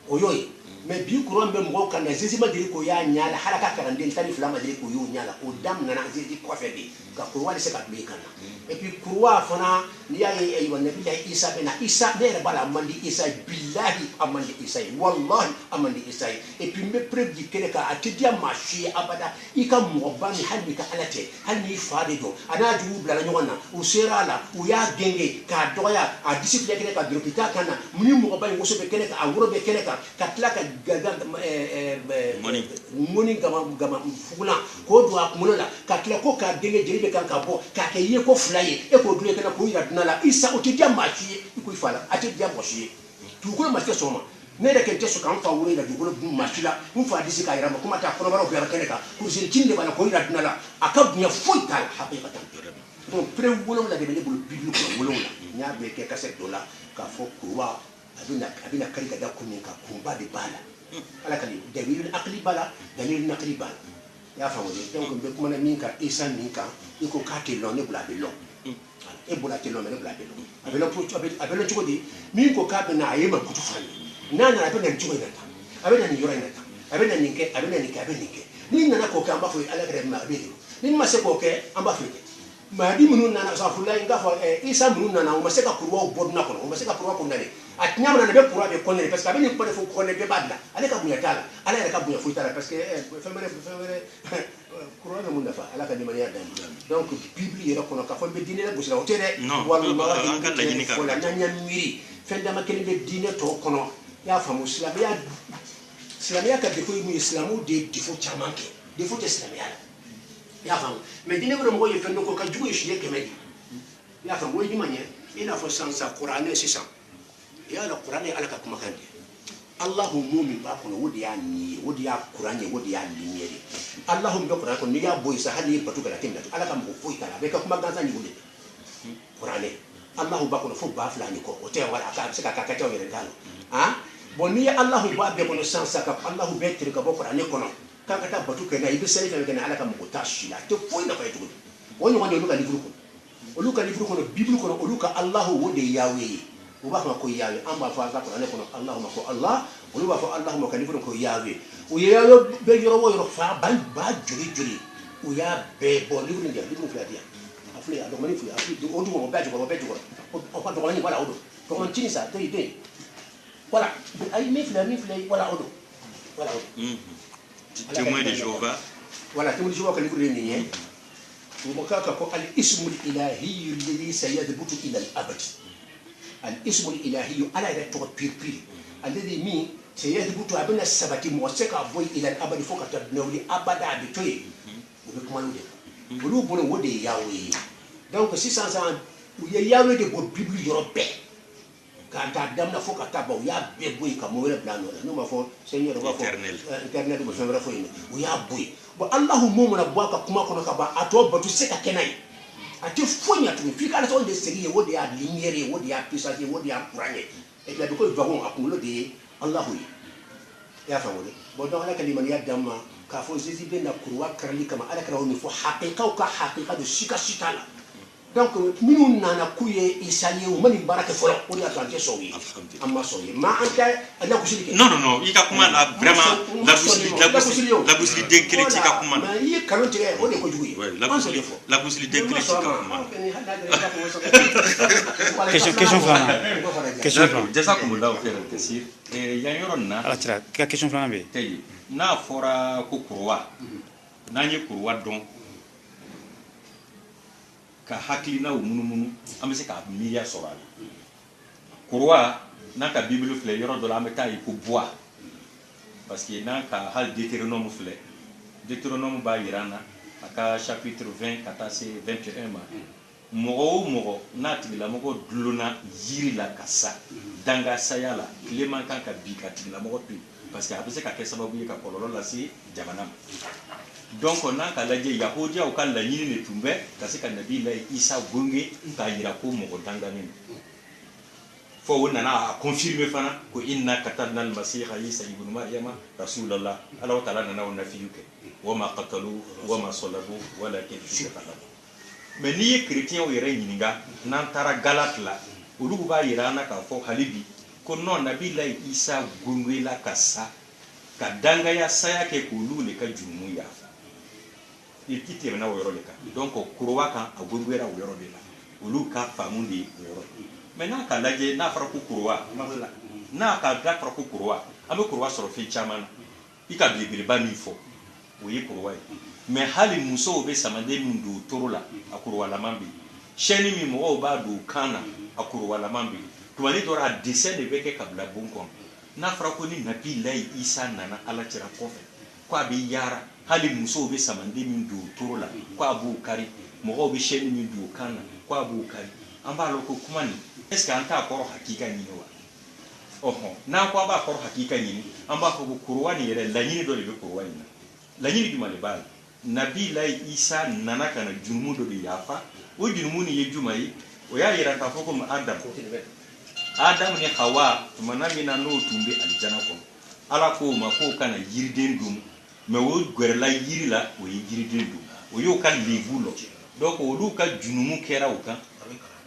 o yoy mais bi kuron be mo kan na zizi ma diri ko ya nyala haraka karande tani flama diri ko yo nyala o dam na zizi ko fe bi ka kurwa le se ka bi kana et puis kurwa fana ni ya yi wa nabi Isa bena Isa ne bala mandi Isa billahi amandi Isa wallahi amandi Isa et puis me preuve di kene ka atidia mashi abada ika mo bani halmi ka alate halmi faade do ana ju bla la nyona o serala o ya genge ka doya a discipline kene ka dropita kana muni mo bani wo so be kene ka awro be kene ka tlaka gaga moni gama fugula ko do akumulola ka tla ko ka genge jeribe kan ka bo ka ke ye ko fulaye e ko dule kana ko ira dunala Isa o tidia mashi ko ifala atidia moshi tu ko ma ke soma ne da kente su kan fa wuri da dugolo mashila mun fa disi ka irama kuma ta kono baro biya kene ka kursin cinde bana ko ira dunala aka bunya foi tal haqiqatan donc pre wolom la de bulu bidu ko wolom la nya be ke kaset dola ka fo kuwa abina kari ka da kunin ka kumba de bala ala kali dalil aqli bala dalil naqli bala ya fa woni donc be kuma na min ka Isa min ka iko ka te lo ne bula be lo e bula te lo ne bula be lo abelo po abelo chukodi min ko ka be na ayema kutu fani nana abena nchuko inata abena ni yora inata abena ninke ni nana ko ka ambafu ala kare ma abedi ni ma se ko ke ambafu ma di munu nana sa fulla inga fa Isa munu nana o ma se ka kurwa bodna ko o ma se ka kurwa ko nane atnyama na be kurwa be ko nane parce que abeni ko defo ko ne be badla ale ka bunya tala ala ka bunya fuitala parce que femere kurwa na munda fa ala ka ni mania dan donc bible yera ko ka fo be dine la busira o tere wallahi kan la jini ka ko la nyanya miri fenda ma kele be dine to kono ya famu islamia ka defo mu islamu de defo chamanke defo de islamia ya famu mais dine ko mo ye fendo ko ka jugo shi kemedi ya famu yi manye ina fo sansa qur'ane sisa ya la qur'ane ala ka kuma kande Allahu mu'min ba kono wodi ya ni wodi ya qur'ane wodi ya linyere Allahu be qur'ane ko ni ya boy sa hali batu kala tinda ala ka mo foyi kala be ka kuma ganza ni wodi qur'ane Allahu ba kono fo ba fulani ko o te wala ka se ka ka taw yere dalo ha boni ya Allahu ba be kono sansa ka Allahu be tir ka bo qur'ane kono ka ka ta batu kana ibi sari fa kana ala ka mo tashi la te foyi na fa yitu woni luka livru ko o luka livru ko bible ko o luka Allahu wodi yawe o ba ko yawe amba fa ka qur'ane kono Allahu ma ko Allah o lu ba fa Allahu ma ka livru ko yawe o yawe be yoro wo yoro fa ba juri o ya be bo livru ndia livru fa dia afle ado mani fu afle o du mo ba jugo o pa do ni wala odo to on tini sa dei voilà ay mi fle wala odo témoin de Jéhovah voilà témoin de Jéhovah ka livru ni nye mo ka ko al ismul ilahi alladhi sayadbutu ila al abad al ismul ilahi ala ila to pir alladhi mi sayadbutu abana sabati mo seka boy ila al abad fo ka tabnawli abada bi toy o be kuma lude bulu bulu wodi yawe donc si sans u ye yawe de bo bible yorobe quand ta dam na fo ka ta ba ya be boy ka mo wala plano no ma fo seigneur ba fo internet bo fevra fo ni u ya boy bo allah mo na bo ka kuma kono ka ba ato batu se ka kenai ati fonya tu fi ka so de seri wodi ya lumiere wodi ya puissance wodi ya courage et la ko vagon akumulo de allah ya fa wodi bo do ala kalima ya damma ka fo zizi be na kurwa karli kama ala kara woni fo haqiqa ka haqiqa de shika shitala donc minnu nana k'u ye Isa ye u ma nin baara kɛ fɔlɔ o de y'a to an tɛ sɔn u ye an ma sɔn u ye mais an tɛ lagosili kɛ. non i ka kuma la vraiment lagosili den kelen t'i ka kuma na. mais i ye kalo tigɛ o de ye kojugu ye. lagosili den kelen t'i ka kuma na. question filanan. jazakumullahu khairan kasir. yan yɔrɔ nin na. ala cira i ka question filanan bɛ yen. tɛ ye n'a fɔra ko kuruwa n'an ye kuruwa dɔn ka hakilinaw munumunu an bɛ se ka miiriya sɔrɔ a la kuruwa n'an ka bibulu filɛ yɔrɔ dɔ la an bɛ taa ye ko bois parce que n'an ka hali Deutéronome filɛ Deutéronome b'a yira an na a ka chapitre 20 ka taa se 21 ma mɔgɔ o mɔgɔ n'a tigilamɔgɔ dulonna yiri la ka sa dangasaya la tile man kan ka bin ka tigilamɔgɔ to yen parce que a bɛ se ka kɛ sababu ye ka kɔlɔlɔ lase jamana ma donc n'a ka lajɛ yahudiyaw ka laɲini de tun bɛ ka se ka nabilahi Isa gonge k'a yira ko mɔgɔ danganen don fo o nana a confirmer fana ko inna katabna al-masiha Isa ibn Maryama rasulallah Allahu ta'ala nana o nafiyu kɛ wa ma qatalu wa ma salabu walakin shubbiha lahu mais n'i ye chrétien yɛrɛ ɲininka n'an taara Galate la olu b'a yira an na k'a fɔ hali bi ko non nabilahi Isa gongela ka sa ka dangaya saya kɛ k'olu le ka jurumu yafa i tɛmɛna o yɔrɔ de kan donc kuruwa kan a gongera o yɔrɔ de la olu ka faamu de o yɔrɔ mais n'a ka lajɛ n'a fɔra ko kuruwa n'a ka da fɔra ko kuruwa an bɛ kuruwa sɔrɔ fɛn caman na i ka belebeleba min fɔ o ye kuruwa ye mais hali musow bɛ samaden min don toro la a kuruwalaman bɛ yen chaîne min mɔgɔw b'a don kan na a kuruwalaman bɛ yen tumani dɔrɔn a dessin de bɛ kɛ ka bila bon kɔnɔ n'a fɔra ko ni nabilahi Isa nana ala cɛla kɔfɛ ko a bɛ yaara hali musow bɛ samaden min don toro la ko a b'o kari mɔgɔw bɛ chaîne min don kan na ko a b'o kari an b'a lɔn ko kuma nin est ce que an t'a kɔrɔ hakika ɲini wa ɔhɔn n'an ko an b'a kɔrɔ hakika ɲini an b'a fɔ ko kuruwa nin yɛrɛ laɲini dɔ de bɛ kuruwa in na laɲini jumɛn de b'a la nabilahi Isa nana ka na jurumu dɔ de yafa o jurumu nin ye jumɛn ye o y'a yira k'a fɔ ko Adamu ni Hawa tumana min na n'o tun bɛ alijana kɔnɔ ala k'o ma k'o kana yiriden dun mais o gɛrɛla yiri la o ye yiriden dun o y'o ka lebu lɔ donc olu ka jurumu kɛra o kan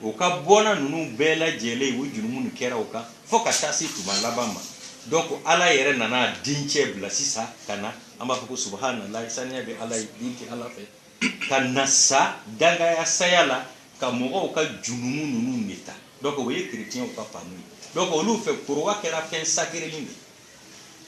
o ka bɔna ninnu bɛɛ lajɛlen o jurumu nin kɛra o kan fo ka taa se tuma laban ma donc ala yɛrɛ nana dencɛ bila sisan ka na an b'a fɔ ko subhanallah saniya bɛ ala ye den tɛ ala fɛ ka na sa dangaya saya la ka mɔgɔw ka jurumu ninnu de ta donc o ye chrétienw ka faamu ye donc olu fɛ kuruwa kɛra fɛn sacrelen de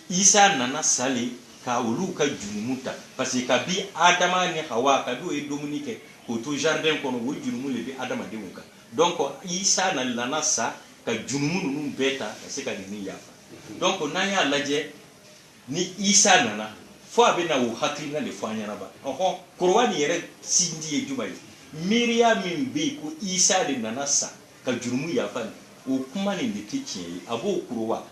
Isa nana sale ka olu ka jurumu ta parce que kabi Adama ni Hawa kabi o ye dumuni kɛ k'o to jardin kɔnɔ o jurumu de bɛ adamadenw kan donc Isa nana sa ka jurumu ninnu bɛɛ ta ka se ka nin yafa donc n'an y'a lajɛ ni Isa nana fo a bɛ na o hakilina de fɔ an ɲɛna ba ɔhɔn kuruwa nin yɛrɛ sinji ye jumɛn ye miiriya min bɛ yen ko Isa de nana sa ka jurumu yafa nin o kuma nin de tɛ tiɲɛ ye a b'o kuruwa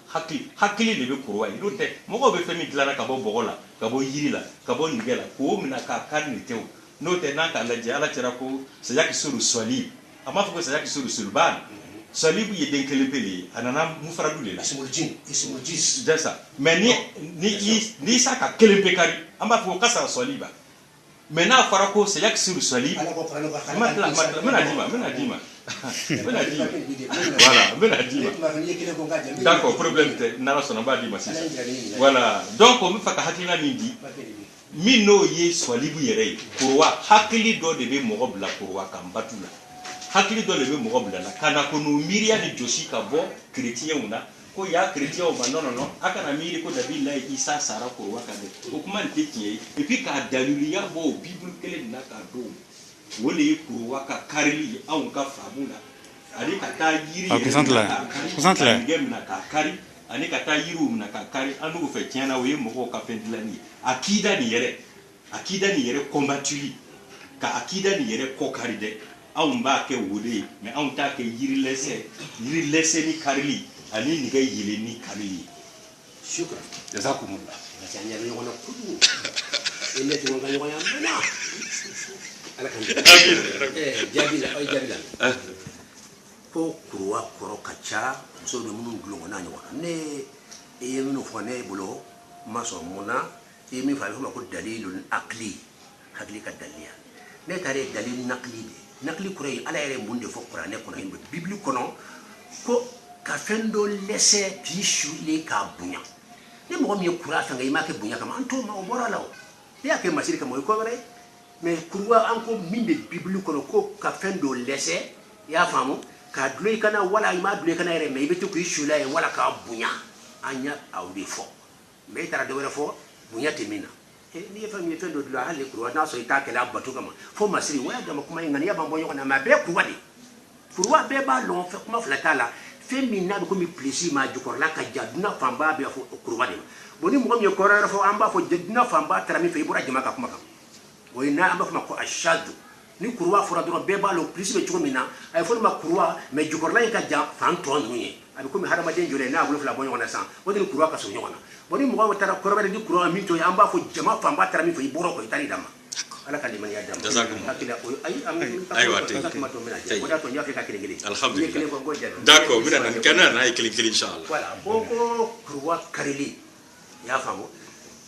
hakili de bɛ kuruwa ye n'o tɛ mɔgɔw bɛ fɛn min dilanna ka bɔ bɔgɔ la ka bɔ yiri la ka bɔ nɛgɛ la k'o minɛ k'a kari nin tɛ o n'o tɛ n'an k'a lajɛ ala cɛra ko sayaki suru sɔli a m'a fɔ ko sayaki suru sulban sɔlibu ye den kelen pe de ye a nana mufaradu de la dɛsa mais ni Isa ka kelen pe kari an b'a fɔ ko kasa sɔliba mais n'a fɔra ko sayaki suru sɔli n bɛna d'i ma voilà n bɛna d'i ma d'accord problème tɛ n'ala sɔnna n b'a d'i ma sisan voilà donc n bɛ fɛ ka hakilina min di min n'o ye sɔlibu yɛrɛ ye kuruwa hakili dɔ de bɛ mɔgɔ bila kuruwa kan batu la hakili dɔ de bɛ mɔgɔ bila la ka na ko n'o miiriya ni jɔsi ka bɔ chrétienw na ko y'a chrétienw ma non a kana miiri ko nabilahi Isa sara kuruwa kan dɛ o kuma nin tɛ tiɲɛ ye et puis k'a daliliya bɔ o bible kelen na k'a don o de ye kuruwa ka karili ye anw ka faamu na ani ka taa yiri yɛrɛ minɛ k'a kari ani ka taa yiriw minɛ k'a kari an n'o fɛ tiɲɛna o ye mɔgɔw ka fɛn dilanni ye akida nin yɛrɛ combatuli ka akida nin yɛrɛ kɔ kari dɛ anw b'a kɛ o de ye mais anw t'a kɛ yiri lɛsɛ ni karili ani nɛgɛ yelen ni karili ye shukran jazakumullah parce que an yɛrɛ ɲɔgɔn na kojugu e ne tɛ ɲɔgɔn ka ɲɔgɔnya mɛnna ala kan jaabi la ko kuruwa kɔrɔ ka ca musow bɛ minnu gulon n'a ɲɔgɔn na ne e ye minnu fɔ ne bolo ma sɔn mun na i ye min fɔ a bɛ fɔ ma ko dalilul akli hakili ka daliya ne taara ye dalil nakli de nakli kurai ala yɛrɛ mun de fɔ kuranɛ kɔnɔ in bibili kɔnɔ ko ka fɛn dɔ lɛsɛ k'i sulen k'a bonya ni mɔgɔ min ye kura fɛn i m'a kɛ bonya kama an t'o ma o bɔra la o i y'a kɛ masiri kama o ye ko wɛrɛ mais kuruwa an ko min bɛ bibili kɔnɔ ko ka fɛn dɔ lɛsɛ i y'a faamu k'a dulon i kana wala i m'a dulon i kana yɛrɛ mais i bɛ to k'i sula ye wala k'a bonya an y'a aw de fɔ mais i taara dɔ wɛrɛ fɔ bonya tɛ min na n'i ye fɛn min ye fɛn dɔ dulon hali kuruwa n'a sɔrɔ i t'a kɛlɛ a bato kama fo masiri o y'a dama kuma ye ŋaniya b'an bɔ ɲɔgɔn na mais a bɛɛ ye kuruwa de kuruwa bɛɛ b'a lɔn fɛ kuma fila t'a la fɛn min n'a bɛ komi pilisi ma jukɔrɔla ka ja dunan fanba bɛ fɔ kuruwa de ma bon ni mɔgɔ min ye kɔrɔ wɛrɛ fɔ an b'a fɔ dunan fanba taara min fɛ i bɔra jama ka kuma kan o ye n'a an b'a fɔ ma ko ashadu ni kuruwa fɔra dɔrɔn bɛɛ b'a lɔn pilisi bɛ cogo min na a ye fɔ ma kuruwa mais jukɔrɔla in ka ja fan tɔ ninnu ye a bɛ komi hadamaden jɔlen n'a bolo fila bɔ ɲɔgɔn na sisan o de ni kuruwa ka surun ɲɔgɔn na bon ni mɔgɔ taara kɔrɔ wɛrɛ di kuruwa min to ye an b'a fɔ jama fanba taara min fɛ i bɔra kɔ i taara i dama ala ka limaniya d'a ma ayiwa te o da to n y'a fɛ ka kelen kelen alhamdulillah d'accord mina nan kana na ay kelen kelen inshallah voilà bon ko kuruwa karili y'a faamu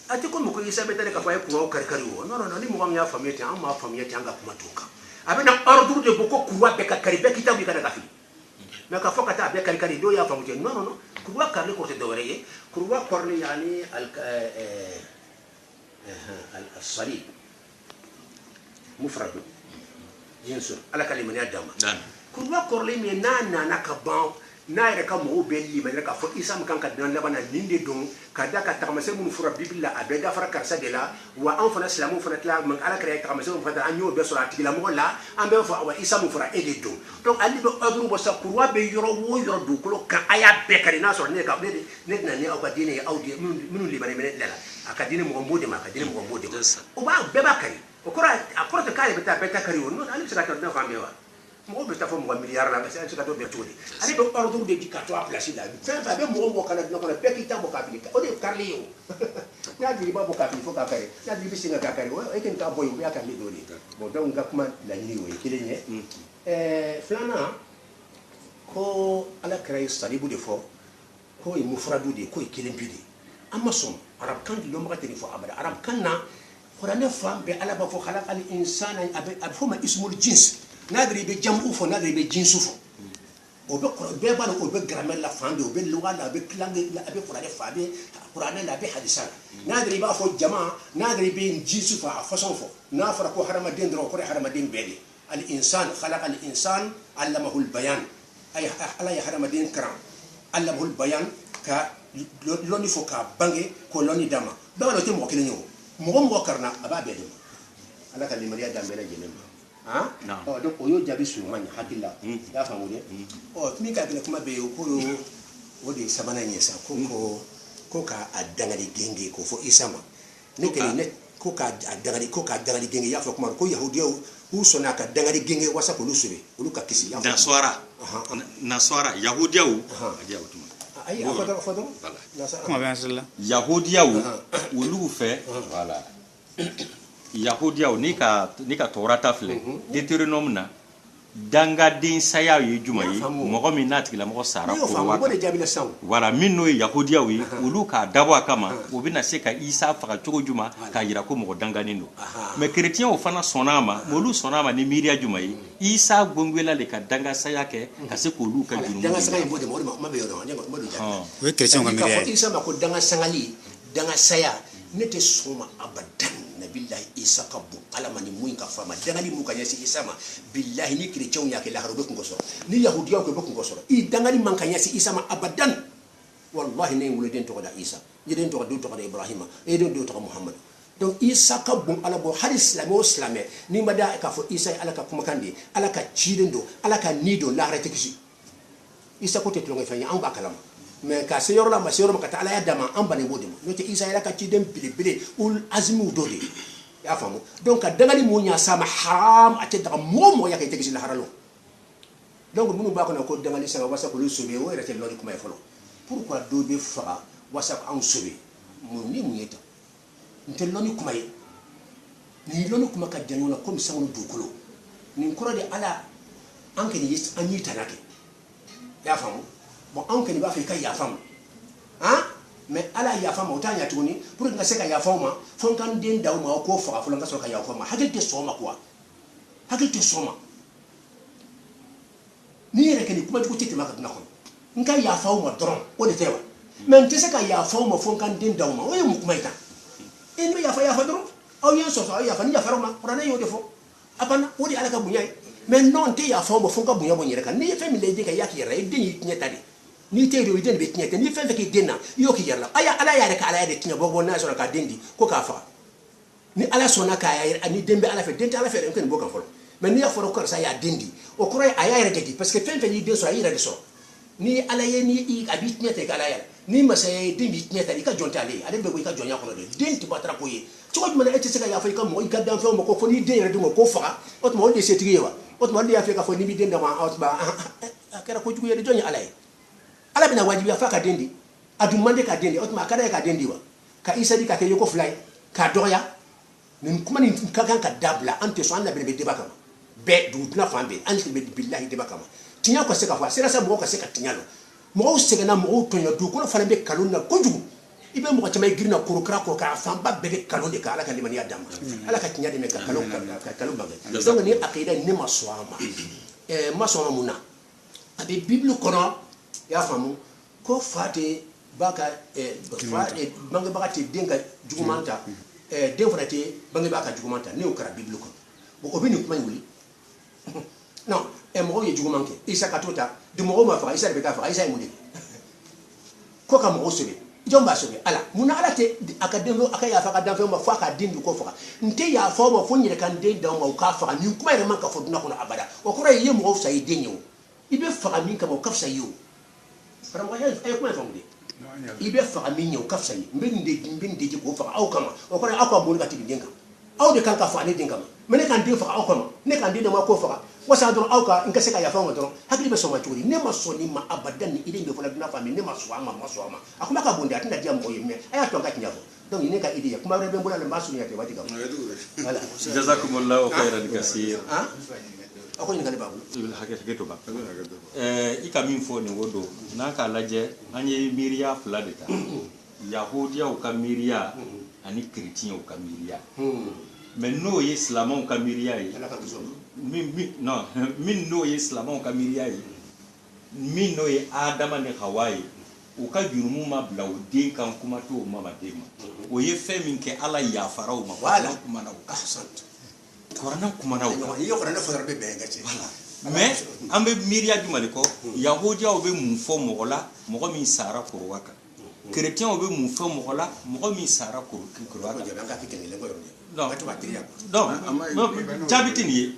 a tɛ komi ko isa bɛ taa k'a fɔ a ye kuruwa kari kari o non non ni mɔgɔ min y'a faamuya ten an m'a faamuya ten an ka kuma t'o kan a bɛ na ordre de bɔ ko kuruwa bɛɛ ka kari bɛɛ k'i ta wuli ka na ka fili mais k'a fɔ ka taa a bɛɛ kari kari dɔw y'a faamu ten non non non kuruwa karili kɔrɔ tɛ dɔwɛrɛ ye kuruwa kɔrɔli yani الصليب مفرد جنس على كلمة يدام كل ما كورلي من نانا كبان ناير كمو بيلي من لك فو إسام كان كدنا لبنا نيندي دون كذا كتغمسه من فرا بيبلا أبدا فرا كرسا دلا وأن فنا سلامو فنا تلا من على كريه تغمسه من فنا أنيو بسرعة تلا مولا أم بيفا وإسام فرا إيدي دون donc ali do agru bo sa kurwa be yoro wo yoro du ko kan aya be kari na so ne ka ne na ne akadine audi minu libane men lela akadine mo mbode ma akadine mo mbode ma o ba be ba kari o kora akora to kare beta beta kari o no ali sira ka na fambe wa mo be ta fo mo milliard la se ka to be to ali do ordre de dikato a place la fin fa be mo kana no kana be ki ta mo ka bi o de karli yo na di ba bo ka bi fo ka kare na di bi singa ka kare o e ken ka boy ya ka mi do ni bon donc ga kuma la ni o kile nye filana ko ala kira ye salibu de fɔ ko ye mufradu de ko ye kelen bi de an ma sɔn arabukan di lɔnbaga tɛ nin fɔ abada arabukan na kuranɛ fan bɛɛ ala b'a fɔ khalaqal insana a bɛ fɔ ma ismul jins n'a dɔrɔn i bɛ jamu fɔ n'a dɔrɔn i bɛ jinsu fɔ o bɛ bɛɛ b'a la o bɛ grammaire la fan bɛɛ o bɛ lugha la a bɛ langue la a bɛ kuranɛ fa a bɛ kuranɛ la a bɛ hadisa la n'a dɔrɔn i b'a fɔ jama n'a dɔrɔn i bɛ jinsu fɔ a façon fɔ n'a fɔra ko hadamaden dɔrɔn o kɔrɔ ye hadamaden bɛɛ de الإنسان خلق الإنسان علمه البيان أي على يحرمدين كرام علمه البيان كلوني فوكا بانجي كلوني داما بقى لو تيم وكيلين يو مغم وكرنا أبا بيدم على كلمة يا دام بينا جنم ها donc oyo jabi suman hakilla ya famu de mi ka bele kuma be ko o de sabana nyesa ko ka adangari genge ko fo isama ne kele ne ko ka dangari genge ya fo kuma ko yahudiya u sona ka dangari genge wasa ko lusube ulu ka kisi ya nasara yahudiya u adia utuma ay afadal Comment bien cela? yahudiya u ulu fe voilà yahudiya u ni ka torata file deutéronome na dangaden saya ye juma ye mɔgɔ min n'a tigila mɔgɔ sara ko wala min n'o ye yahudiyaw ye olu k'a dabɔ a kama o bɛna se ka isa faga cogo juma k'a yira ko mɔgɔ danganen don mais chrétienw fana sɔnna a ma olu sɔnna a ma ni miiriya juma ye isa gɔngɔla de ka danga saya kɛ ka se k'olu ka jurumu danga saya in b'o de ma o ma bɛ yɔrɔ ma do o ye chrétien ka miiriya ye isa ma ko danga sangali danga saya ne tɛ sɔn ma abadan billahi isa ka bon ala mani mun ka fama dangali mun ka yasi isa ma billahi ni chrétien ya ke la harobe kun gosoro ni yahudiya ko kun gosoro I dangali man ka yasi isa ma abadan wallahi ne wule den to da isa ni den to da ibrahima e den to da muhammad donc isa ka bon ala bo har islamo islamé ni mada ka fo isa ala ka kuma kandi ala ka ciden do ala ka nido la harate kisi isa ko te tlonga fanya an ba kalama mais ka seyoro la ma seyoro ka ta ala ya dama an bane bodimo no te isa ala ka ciden bile ul azmu dole ya famu donc dangali mo nya sama haram ate daga mo ya kay tegisi la haralo donc munu ba ko na ko dangali sa wasa ko lu sobe o rete lori kuma e folo pourquoi do be fa wasa ko an sobe mo ni mu yeta ntel loni kuma ye ni loni kuma ka janyola comme ça on dukolo ni ko de ala an ke ni yis an yi tanake ya famu bon an ke ni ba fe kay ya famu hein mais ala ya fama utanya tuni pour nga se ka ya fama fon kan den daw ma ko fa fon nga so ka ya fama hakil te soma quoi hakil te soma ni yɛrɛ kɛ ni kuma jugu tɛ tɛmɛ ka duna kɔnɔ n ka yafa aw ma dɔrɔn o de tɛ wa mɛ n tɛ se ka yafa aw ma fo n ka n den d'aw ma o ye mun kuma ye tan e ni bɛ yafa dɔrɔn aw ye n sɔsɔ aw yafa ni yafara ma kuranɛ y'o de fɔ a banna o de ye ala ka bonya ye mɛ non n tɛ yafa aw ma fo n ka bonya bɔ n yɛrɛ kan n'i ye fɛn min la i den ka i y'a k'i yɛrɛ la i den y'i tiɲɛ ta de n'i tɛ yen i den de bɛ tiɲɛ tɛ n'i fɛn fɛn k'i den na i y'o k'i yɛrɛ la ala yɛrɛ ka ala yɛrɛ tiɲɛ bɔ n'a sɔrɔ k'a den di ko k'a faga ni ala sɔnna k'a yɛrɛ ni den bɛ ala fɛ den tɛ ala fɛ dɛ n tɛ nin bɔ kan fɔlɔ mɛ n'i y'a fɔra ko karisa y'a den di o kɔrɔ ye a y'a yɛrɛ de di parce que fɛn fɛn y'i den sɔrɔ a y'i yɛrɛ de sɔrɔ ni ala ye ni a b'i tiɲɛ ta i ka ala yɛrɛ ni masaya ye den b'i tiɲɛ ta i ka jɔn tɛ ale ye ale bɛ bɔ i ka jɔnya kɔnɔ de den tɛ batara ko ye cogo jumɛn na e tɛ se ka yafa i ka mɔgɔ i ka danfɛnw ma ko fɔ n'i den yɛrɛ dun ma ko faga o tuma o de ye setigi ye wa o tuma o de y'a fɛ k'a fɔ n'i b'i den d'a ma a kɛra kojugu ye de jɔn ye ala ye ala bɛna wajibiya f'a ka den di a dun man di ka den di o tuma a ka d'a ye ka den di wa ka isa di ka kɛ yeko fila ye k'a dɔgɔya nin kuma nin ka kan ka dabila an tɛ sɔn an labɛn bɛ débat kama bɛɛ dugu dunan fan bɛɛ an labɛn bilahi débat kama tiɲɛ ka se ka fɔ a sera sa mɔgɔw ka se ka tiɲɛ la mɔgɔw sɛgɛnna mɔgɔw tɔɲɔ dugukolo fana bɛ kalon na kojugu i bɛ mɔgɔ caman girinna korokara a fanba bɛɛ bɛ kalon de kan ala ka limaniya d'a ma ala ka tiɲɛ dɛmɛ ka kalon bange donc ni akida ne ma sɔn a ma ma sɔn a ma mun na a bɛ bibili kɔnɔ i y'a faamu ko fa tɛ ba ka bangebaga tɛ den ka juguman ta den fana tɛ bangebaga ka juguman ta ne y'o kɛra bibili kɔnɔ bon o bɛ nin kuma in wuli non mɔgɔw ye juguman kɛ isa ka t'o ta de mɔgɔw ma faga isa de bɛ taa faga isa ye mun de kɛ ko ka mɔgɔw sɛbɛn jɔn b'a sɛbɛn ala mun na ala tɛ a ka den a ka yafa a ka danfɛnw ma fo a ka den di ko faga n tɛ yafa o ma fo n yɛrɛ ka n den d'aw ma o k'a faga nin kuma yɛrɛ man ka fɔ dunan kɔnɔ abada o kɔrɔ ye i ye mɔgɔw fisa i den ye o i bɛ faga min kama o ka fisa i ye o karamɔgɔ a ye kuma in faamu de i bɛ faga min ye o ka fisa i ye n bɛ nin de di k'o faga aw kama o kɔrɔ ye aw ka boli ka tɛmɛ den kan aw de kan ka faga ne den kama mɛ ne ka n den faga aw kama ne ka n den dama k'o faga wasa dɔrɔn aw ka n ka se ka yafa ma dɔrɔn hakili bɛ sɔn ma cogo di ne ma sɔn nin ma abadan ni idée bɛ fɔla dunan fan ne ma sɔn a ma a kuma ka bon de a tɛna diya mɔgɔ ye mɛ a y'a to an ka tiɲɛ fɔ donc ne ka idée ye kuma wɛrɛ bɛ n bolo la n b'a surunya ten waati kama voilà jazakumullahu khairan kasir a ko ɲininkali b'a bolo i bɛ hakɛ to ban i ka min fɔ nin o don n'an k'a lajɛ an ye miiriya fila de ta yahudiyaw ka miiriya ani kerecɛnw ka miiriya mais n'o ye silamɛw ka miiriya ye min n'o ye silamɛw ka miiriya ye min n'o ye adama ni hawa ye u ka jurumu ma bila o den kan kuma t'o ma den ma o ye fɛn min kɛ ala yafara o ma kuranɛ kumana o kan kuranɛ kumana o kan i ye kuranɛ fɔ yɔrɔ bɛ bɛn ka cɛ mais an bɛ miiriya jumɛn de kɔ yahudiyaw bɛ mun fɔ mɔgɔ la mɔgɔ min sara korowa kan kerecɛnw bɛ mun fɔ mɔgɔ la mɔgɔ min sara korowa kan jaabi tɛ nin ye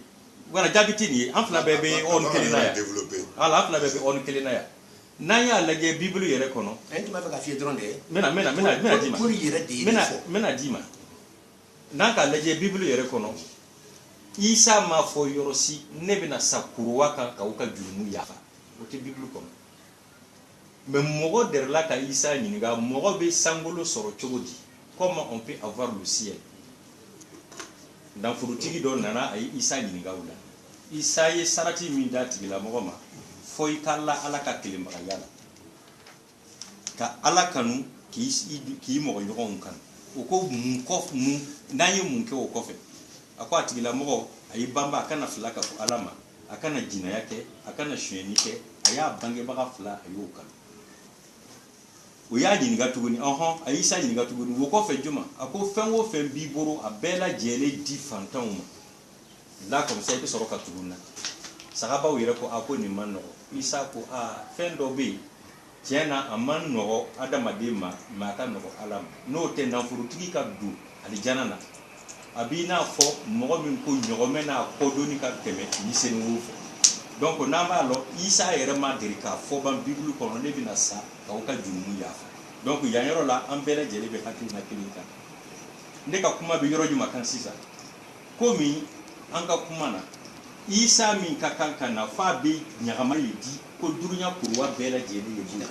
wala jaabi tɛ nin ye an fila bɛɛ bɛ ordre kelen na yan wala an fila bɛɛ bɛ ordre kelen na yan n'an y'a lajɛ bibulu yɛrɛ kɔnɔ n tun b'a fɛ ka f'i ye dɔrɔn de n bɛna d'i ma n'an k'a lajɛ bibulu yɛrɛ kɔnɔ isa m'a fɔ yɔrɔ si ne bɛna sa korowa kan k'aw ka jurumu yafa o tɛ bibulu kɔnɔ mais mɔgɔ dɛrɛla ka isa ɲininka mɔgɔ bɛ sankolo sɔrɔ cogo di comment on peut avoir le ciel danforotigi dɔ nana a ye isa ɲininka o la isa ye sarati min d'a tigilamɔgɔ ma fo i ka la ala ka kelenbagaya la ka ala kanu k'i mɔgɔ ɲɔgɔnw kanu o ko mun n'an ye mun kɛ o kɔfɛ a ko a tigilamɔgɔ a y'i banba a kana fila ka fɔ ala ma a kana jinaya kɛ a kana sonyɛni kɛ a y'a bangebaga fila a y'o kanu o y'a ɲininka tuguni a y'i sa ɲininka tuguni o kɔfɛ juma a ko fɛn o fɛn b'i bolo a bɛɛ lajɛlen di fantanw ma la comme ça i bɛ sɔrɔ ka tugu na sagabaw yɛrɛ ko a ko nin man nɔgɔ isa ko fɛn dɔ bɛ yen tiɲɛ na a man nɔgɔ adamaden ma mais a ka nɔgɔ ala ma n'o tɛ naforotigi ka don alijana na a b'i n'a fɔ mɔgɔ min ko ɲɔgɔmɛ n'a kɔdonni ka tɛmɛ misɛnninw fɛ donc n'an b'a lɔ isa yɛrɛ ma deli k'a fɔ ban bibulu kɔnɔ ne bɛna sa k'aw ka jurumu yafa donc yan yɔrɔ la an bɛɛ lajɛlen bɛ hakilina kelen kan ne ka kuma bɛ yɔrɔ jumɛn kan sisan komi an ka kuma na isa min ka kan ka na f'a bɛ ɲagama le di ko durunya kuruwa bɛɛ lajɛlen ye bolo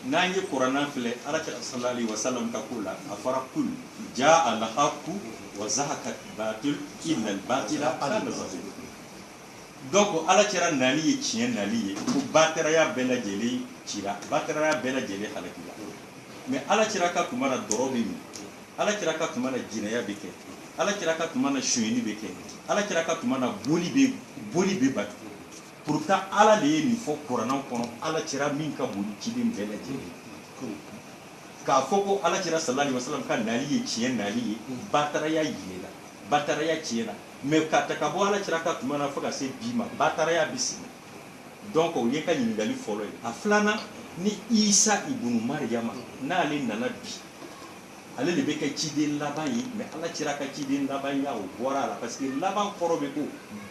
n'an ye kuranɛ filɛ alakira sallallahu alaihi wasallam ka ko la a fɔra kul jaa al-haqqu wa zahaqa al-batil inna al-batila kana zahuqa donc alakira nali ye tiɲɛ nali ye ko bataraya bɛɛ lajɛlen cira bataraya bɛɛ lajɛlen halakila mais alakira ka kuma na dɔrɔ bɛ min alakira ka kuma na jinɛya bɛ kɛ alakira ka kuma na sonyɛni bɛ kɛ alakira ka kuma na boli bɛ batu pourtant ala le ye nin fɔ kurannaw kɔnɔ ala cira min ka bon ciden bɛɛ lajɛlen k'a fɔ ko ala cira sallallahu alaihi wasallam ka nali ye tiɲɛ nali ye bataraya yela bataraya tiɲɛna mais ka ta ka bɔ ala cira ka tuma na fo ka se bi ma bataraya bɛ sigi donc o ye ka ɲininkali fɔlɔ ye a filanan ni isa ibnu mariyama n'ale nana bi ale de bɛ kɛ ciden laban ye mais ala cira ka ciden laban ya o bɔra a la parce que laban kɔrɔ bɛ ko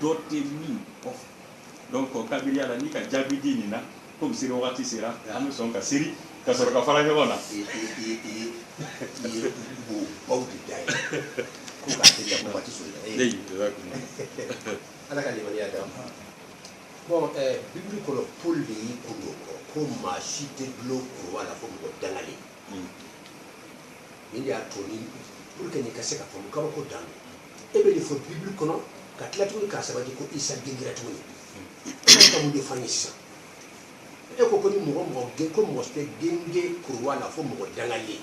dɔ tɛ min kɔfɛ donc kabiriya la ni ka jaabi di nin na komi seri wagati sera an bɛ sɔn ka seri ka sɔrɔ ka fara ɲɔgɔn na. baw de da ye ko ka teliya ko waati sɔrɔ ala ka limaniya d'a ma. bon bibili kɔnɔ Paul de y'i kun don ko maa si tɛ dulon kuruwa la fo mɔgɔ dangalen. nin de y'a to ni pour que nin ka se ka faamu kaba ko dan e bɛ nin fɔ bibili kɔnɔ ka tila tuguni k'a sabati ko Isa denkɛra tuguni e ka mun de fɔ an ye sisan e ko ni mɔgɔ tɛ genge kuruwa la fo mɔgɔ dangalen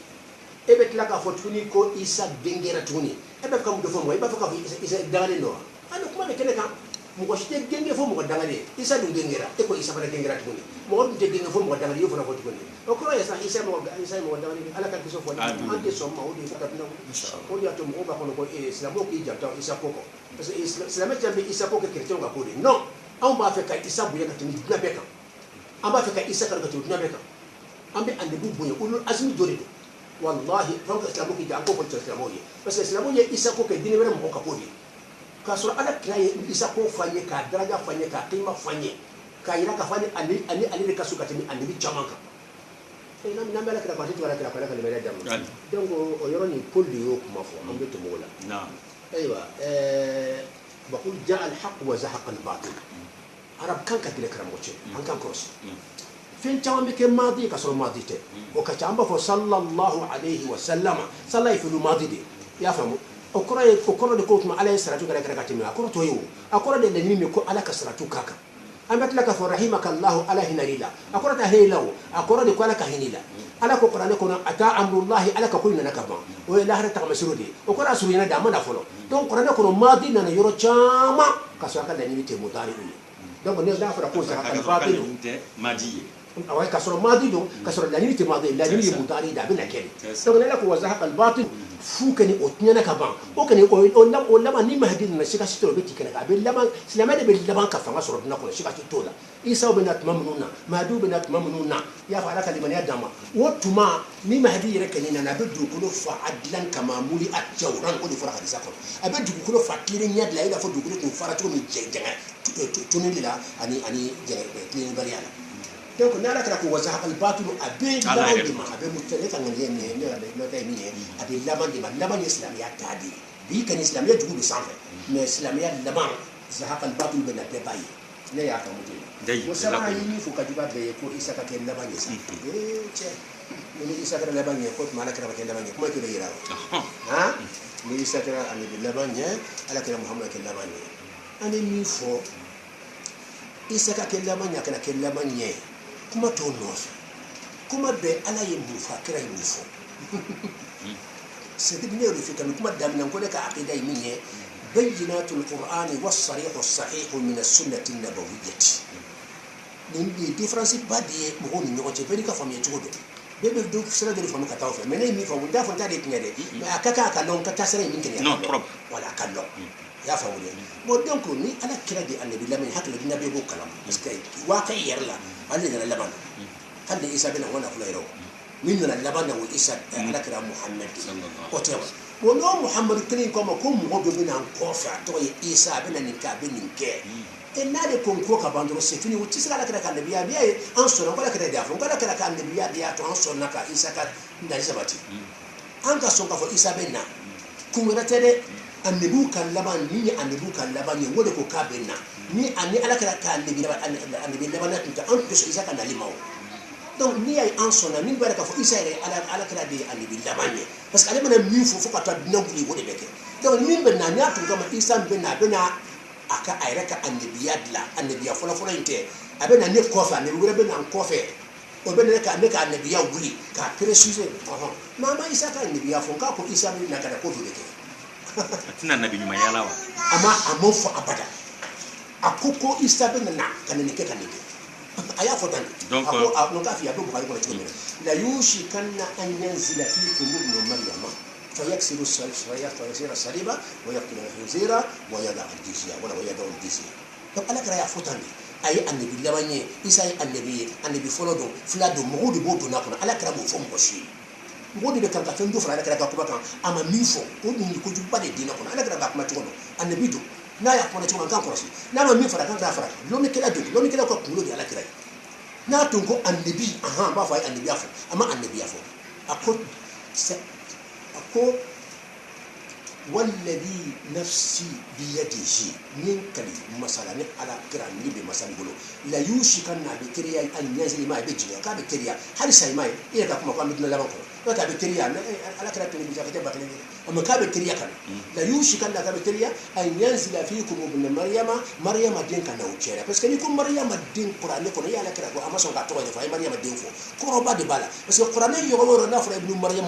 e bɛ tila k'a fɔ tuguni ko Isa denkɛra tuguni e bɛ ka mun de fɔ mɔgɔ i b'a fɔ k'a fɔ Isa dangalen don wa an bɛ kuma de kɛnɛ kan mɔgɔ si tɛ genge fo mɔgɔ dangalen Isa dun gengera e ko Isa fana gengera tuguni mɔgɔ dun tɛ genge fo mɔgɔ dangalen i y'o fana fɔ tuguni o kɔrɔ ye sa Isa ye mɔgɔ dangalen ala ka kisɛ fɔ an tɛ sɔn ma o de ye fo ka tɛmɛ o de y'a to mɔgɔw b'a kɔnɔ ko silamɛw k'i janto Isa ko kɔ parce que silamɛ caman bɛ Isa ko kɛ chrétien ka ko de non anw b'a fɛ ka Isa bonya ka tɛmɛ diinɛ bɛɛ kan an b'a fɛ ka Isa kari ka tɛmɛ diinɛ bɛɛ kan an bɛ annabi bonya ulul azmi dɔ de don wallahi fɛn fɛn silamɛw k'i jan an k'o fɔ silamɛw ye parce que silamɛw ye Isa ko kɛ diinɛ wɛrɛ mɔgɔw ka ko de ye k'a sɔrɔ ala kira ye Isa ko fɔ an ye k'a daraja fɔ an ye k'a qima fɔ an ye k'a yira k'a fɔ ani ale de ka so ka tɛmɛ annabi caman kan n'an bɛ ala kira kɔ a tɛ to ala kira kɔ ala ka limaniya d'a ma donc o yɔrɔ nin Paul de y'o kuma fɔ an bɛ tɛmɛ o la ayiwa وقل جاء الحق وزهق الباطل عرب كان كتير كلام وجه عن كان كروس فين تام بك ماضي كسر ماضي ته وكتام بفو صلى الله عليه وسلم صلى في الماضي دي يا فهموا أقرأ دكتور ما عليه سرعة كذا كذا كتير أقرأ تويو أقرأ ده اللي ميكو على كسرعة كاكا أما تلاك فرحمك الله على هناليلا أقرأ تهيلاو أقرأ دكتور على كهنيلا على كقرآن كنا أتى أمر الله على كقولنا نكبا ولا هذا تغمسرودي وقرأ سوينا دامنا فلو دون قرآن كنا ماضي ننا يورو جاما كسرعة كذا نيجي تموتاري دون نيجي نافرا كوزا كالباطل ماضي أو كسر ماضي دون كسر لا نيجي ماضي لا نيجي مضاري دابنا كذي دون نلا كوزا كالباطل فوكني أتنينا كبان وكني أولما ما نيم هدي نشيكا ستور بيتي كنا قبل لما سلامة باللبان كفنا صرف نقول شيكا تطولا إيسا بنات ممنونا ما دو بنات ممنونا يا فعلا كلمة داما وتما نيم هدي يركنينا نبدو كله فعدلان كما مولي أتجوران كل فرق هذا سكون أبدو كله فعدلين يد لا يدا فدو كله كفارة من جنة توني لا أني جنة بريانا donc nala kala ko waza hakal batulu abe labandima abe mutaleka ngene ne no taymine abe labandima laban islamiyya tadi bi kan islamiyya jugu bi sanfe mais islamiyya laban za hakal batulu be na be bayi ne ya ka mutu ko sama yini fu ka diba be ko isa ka ken laban yesa che ni isa ka laban ye ko mala ka ken laban ye kuma ke yira ha ni isa ka ani bi laban ye ala ka muhammad ken laban ye ani mi fo isa ka ken laban ya kana ken laban ye kuma to nofe kuma be ala ye mufa kira ye mufo c'est bien le fait que kuma damna ko ka aqida yi minye bayyinatul qur'ani was sarih was sahih min as-sunnah an-nabawiyyah ni différence ba de mo ni ko te be ka fami to do be be do sala de fami ka taw fe mais ni fa wunda fa ta de tinyade mais akaka ka lon ka tasere min ken non trop wala ka lon ya fa wule mo donc ni ala kira de annabi lamin hakla dina be bo kalam parce que wa kay yerla alle na laban kan da isa bina wana kula yaro min na laban da isa ala kira muhammad o tewa wono muhammad kini ko ma ko mo be bina ko fa to isa bina ni ka bina ke e na de ko ka bandro se fini wuti sala kira kan biya biya an so na kala kira da fo kala kira kan biya biya to an so na ka isa ka da sabati an ka so ka fo isa bina kuma tere annabu kan laban ni annabu kan laban ne wode ko ka bina ni ani ala kala ka annabi laban ta an to isa kan limawo donc ni ay en sona ni bara ka fo isa ala kala de annabi laban ne parce que ale mana mi fo ka ta dina buli wode beke donc min be na nya to kama isa be na aka ayra ka annabi yadla annabi ya fola fola inte abe na ne kofa ne wure be na kofe o be ne ka annabi ya wuli ka préciser mama isa ka annabi ya fo ka ko isa be na kada ko beke tuna nabi nyuma yala wa ama amon fo abada akoko isabe na kanenike kanike aya fotan donc no ka fi abo bukhari ko chumi la yushikanna an yanzila fikum ibn maryama fayaksiru saliba wa yaqtulu al-khinzira wa yada al-jizya wala wa yada al-jizya donc ala kara ya fotan ay annabi labanye isa ay annabi folodo flado modu bodu nakona ala kara mo fo mo shi ngodi be kanka fendo fala ala kara ka kubaka ama mifo ko dum ko jubba de dina kona ala kara ba kuma chikono annabi do na ya kona chuma kan korosi na ma mi fara kan da fara lo mi kila ko kulo di ala kira na tun ko annabi ba fa annabi afo amma annabi afo ako والذي نفسي بيده من كلي مثلا على كران لي بمثلا بقولوا لا يوشكن بكريا ان ينزل ما بيجي كا بكريا هل ساي ماي ايه كا كما كان لا بكره لا كا بكريا على كرات اللي بيجي كتب بكريا اما كا بكريا كان لا يوشكن كا بكريا ان ينزل فيكم ابن مريم دين كان وجهه بس كان يكون مريم دين قران كون يا على كرات اما سو كا تو فاي مريم دين فو كروبا دي بالا بس القران يغور نافر ابن مريم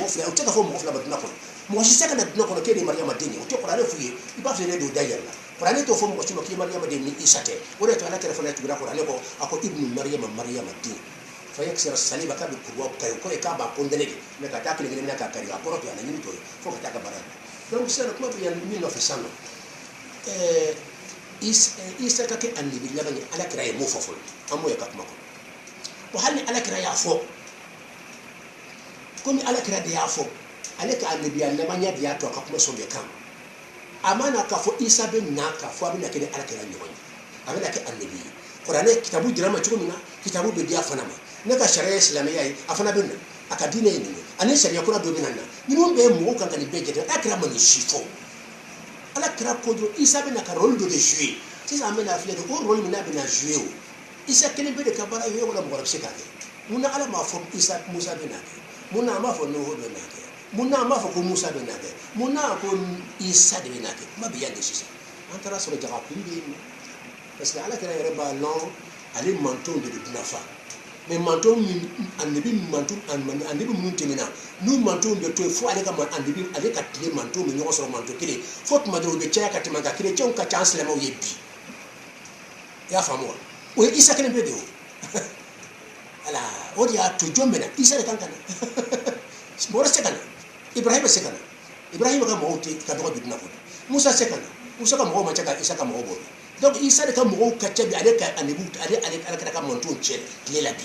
وفلا او تكفو مفلا بدنا moi je sais que nous connaissons que Maria Madeni o te qur'an fuye il va faire do d'ailleurs là qur'an to fo mo ko ki Maria Madeni isate o re to ala kala fana tibira qur'an ko ako ibnu Maria Madeni fa yaksira saliba ka bi kurwa ko e ka ba kondene me ka takle ngene na ka kari ko to ana ni to fo ka taka barana donc c'est comme bien 1900 isa ka ke annabi labani ala kira mo fofol amo ya ka kuma ko o halni ala kira ya fo komi ala kira de ya fo aleka annabi allamanya biya to ka kuma so be kan amana ka fo isa ben na ka fo abina kede alakira nyoni abina ke annabi qur'ane kitabu dirama chukumina kitabu be dia fanama ne ka sharia islamiyya afana ben aka dine ni ani sharia kuna do binana ni mo be mo kan kan be jede akira mani shifo alakira ko do isa ben ka rôle de jouer si ça amena afile ko rôle mina bina jouer o isa kene be de ka bara yo wala mo rabse ka ke muna ala ma fo isa musa ben ake muna ma fo no ho ben ake muna ma fa ko Musa be nake muna ko Isa de nake ma biya de sisa antara so jaga kumbi parce que ala kira yere ba non ali manton de nafa mais manton annabi manton annabi mun temina nu manton de to fo ale ka annabi ale ka tile manton mi nyoko so manton kile fo tuma de be chaya ka timanga kile chon ka chance le mo yebi ya famo o Isa kene be de o ala o dia to jombe na Isa de kankana mora sekana Ibrahim sekana Ibrahim ka mo te ka do bidna ko Musa sekana Musa ka mo ma chaka Isa ka mo bo donc Isa de ka mo ka chabi ale ka anibu ale ka monton chele lela bi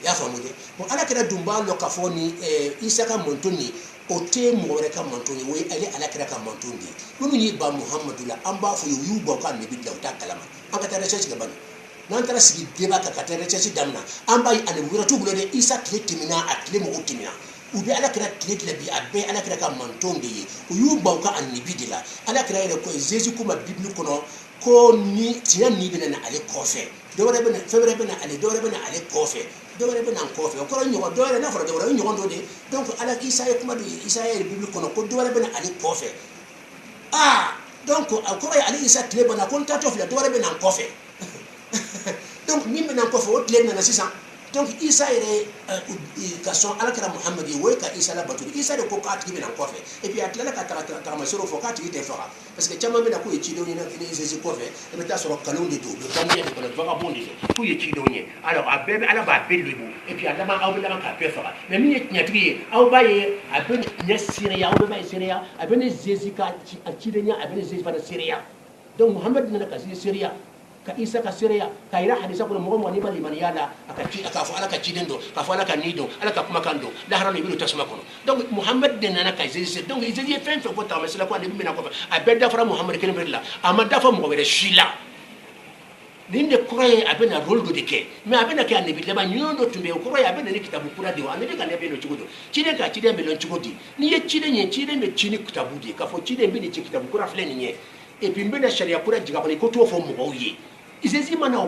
ya famu de bon ala ka dumba lo ka foni Isa ka monton ni o te mo re ka monton ni we ale ala ka monton di nunu ni ba Muhammadula amba fo yu bo ka ne bi da ta kalama an ka ta research ga ban nan tara sigi deba ka ta research damna amba yi anibu ra tubulo de Isa kletimina atle mo utimina ubi ala kira tile bi abe ala kira ka mantonde ye uyu bauka annabi dila ala kira yere ko Jésus kuma bibli kono ko ni tiya ni bena na ale kofe dowre bena febre bena ale dowre bena ale kofe dowre bena kofe ko ro nyogo dowre na foro dowre nyogo ndode donc ala Isa ye kuma Isa ye bibli kono ko dowre bena ale kofe donc ko ya ale Isa tile bena ko ta tofla dowre bena kofe donc ni bena kofe o tile na sisa donc Isa ere ka son alakira Muhammad ye we ka Isa la batu Isa de ko ka tibi na kofe et puis atla ka ta masoro fo ka tibi te fara parce que chama mena ko ye chido ni na ni Jésus kofe e beta soro kalon de to le cambier de ko le vagabond de ko ye chido ni alors abebe ala ba belu et puis ala ma awbe la ka pe fara mais mi nya tibi aw ba ye aben nya Syria aw ba Syria aben Jésus ka chido nya aben Jésus fa Syria donc Muhammad na ka Syria ka Isa ka Syria ka ira hadisa ko mo ni bali man yala aka fo ala ka chidendo ka fo ala ka nido ala ka kuma kando la harano ibnu tasma kono donc Muhammad de nana ka Jésus donc Jésus ye fen ko ta masala ko ande bina ko abeda fara Muhammad ken berla amada fa mo bere shila ninde croye abena rôle de ke mais abena ke ande bitaba nyondo tumbe croye abena ni kitabu kura de ande ka nebe no chugodo chide ka chide mbelo chugodi ni ye chide nye chide mbe chini kitabu de ka fo chide mbe ni kitabu kura fleni nye et puis mbena sharia kura jiga ko to fo mo oye Isezi mana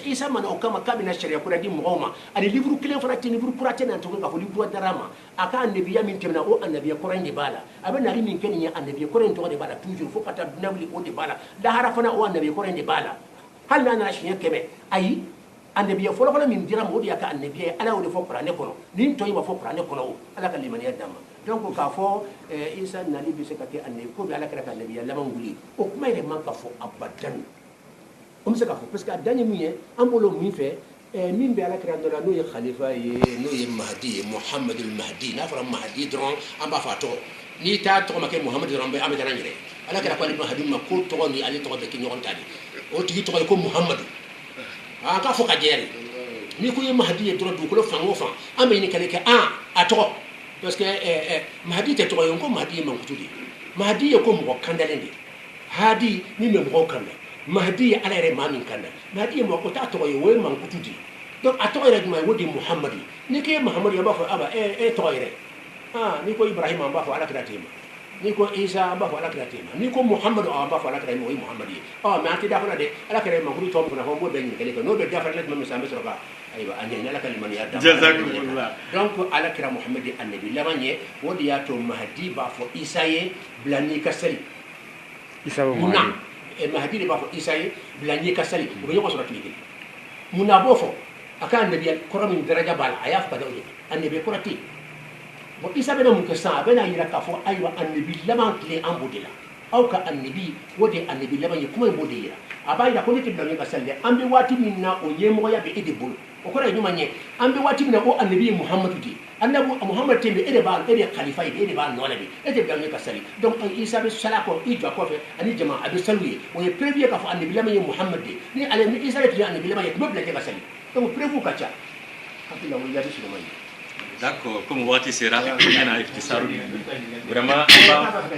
isa mana okama kabina sharia kura di mugoma ali livre clé fana ti livre kura tena to ka fo livre darama aka annabiya min temna o annabiya kura ndi bala abena ri min kenya annabiya kura to de bala toujours fo kata nawli o de bala da hara fana o annabiya kura ndi bala hal na shiya kebe ayi annabiya fo la min dira mo di aka annabiya ala o de fo kura ne kono nin to yima fo kura ne kono ala ka limaniya dama donc ka fo isa nali bi se ka ke annabi ko bi ala ka annabiya lamanguli o kuma ile man ka fo abadan on se ka fo parce que a dañe min ye an bolo min fɛ min bɛ ala kira dɔ la n'o ye khalifa ye n'o ye mahdi ye muhammadul mahdi n'a fɔra mahdi dɔrɔn an b'a fɔ a tɔgɔ n'i t'a tɔgɔ ma kɛ muhammad dɔrɔn an bɛ taa n'an yɛrɛ ala kira ko ale mahdi ma ko tɔgɔ ni ale tɔgɔ bɛ kɛ ɲɔgɔn ta de o tigi tɔgɔ ye ko muhammadu an k'a fɔ ka jɛya de n'i ko ye mahdi ye dɔrɔn dugukolo fan o fan an bɛ ɲininkali kɛ a tɔgɔ parce que mahdi tɛ tɔgɔ ye ko mahdi ye mankutu de ye mahdi ye ko mɔgɔ kandalen de hadi min bɛ mɔgɔw kanda mahdi ye ala yɛrɛ maa min kanda mahdi ye mɔgɔ o t'a tɔgɔ ye o ye mankutu de ye donc a tɔgɔ yɛrɛ jumɛn ye o de ye muhammadu n'i ko ye muhammadu ye an b'a fɔ aba e tɔgɔ yɛrɛ n'i ko ibrahima an b'a fɔ ala kira t'e ma n'i ko isa an b'a fɔ ala kira t'e ma n'i ko muhammadu an b'a fɔ ala kira o ye muhammadu ye mais an tɛ da fana dɛ ala kira ye mankutu tɔgɔ min fana fɔ n b'o bɛɛ ɲininkali kɛ n'o bɛ dafara ne tuma min sa an bɛ sɔrɔ ka ayiwa a ɲɛɲini ala ka limaniya dafa donc ala kira muhammad ye annabi laban ye o de y'a to mahdi b'a fɔ isa ye bila n'i ka seli munna mahdi de b'a fɔ isa ye bila n'i ka seli u bɛ ɲɔgɔn sɔrɔ tile kelen munna a b'o fɔ a ka annabiya kɔrɔ min daraja b'a la a y'a fɔ ka da o de annabi kɔrɔ tɛ yen bon isa bɛna mun kɛ sisan a bɛna yira k'a fɔ ayiwa annabi laban tile an b'o de la aw ka annabi o de ye annabi laban ye kuma in b'o de yira a b'a yira ko ne tɛ bila ɲɛ ka seli dɛ an bɛ waati min na o ɲɛmɔgɔya bɛ e de bolo o kɔrɔ ye ɲuman ye an bɛ waati min na ko annabi ye muhammadu de ye annabi muhammadu tɛ e de ye kalifa ye e de b'a nɔ la de e tɛ bila ɲɛ ka seli donc isa bɛ sali a kɔ i jɔ a kɔfɛ ani jama a bɛ saliw ye o ye preuve ye k'a fɔ annabi laban ye muhammadu de ye ni isa de tun ye annabi laban ye tun bɛ bila ɲɛ ka seli donc preuve ka ca hakili la o jaabi sɔrɔ ye. D'accord, comme wati sera yana iftisaru vraiment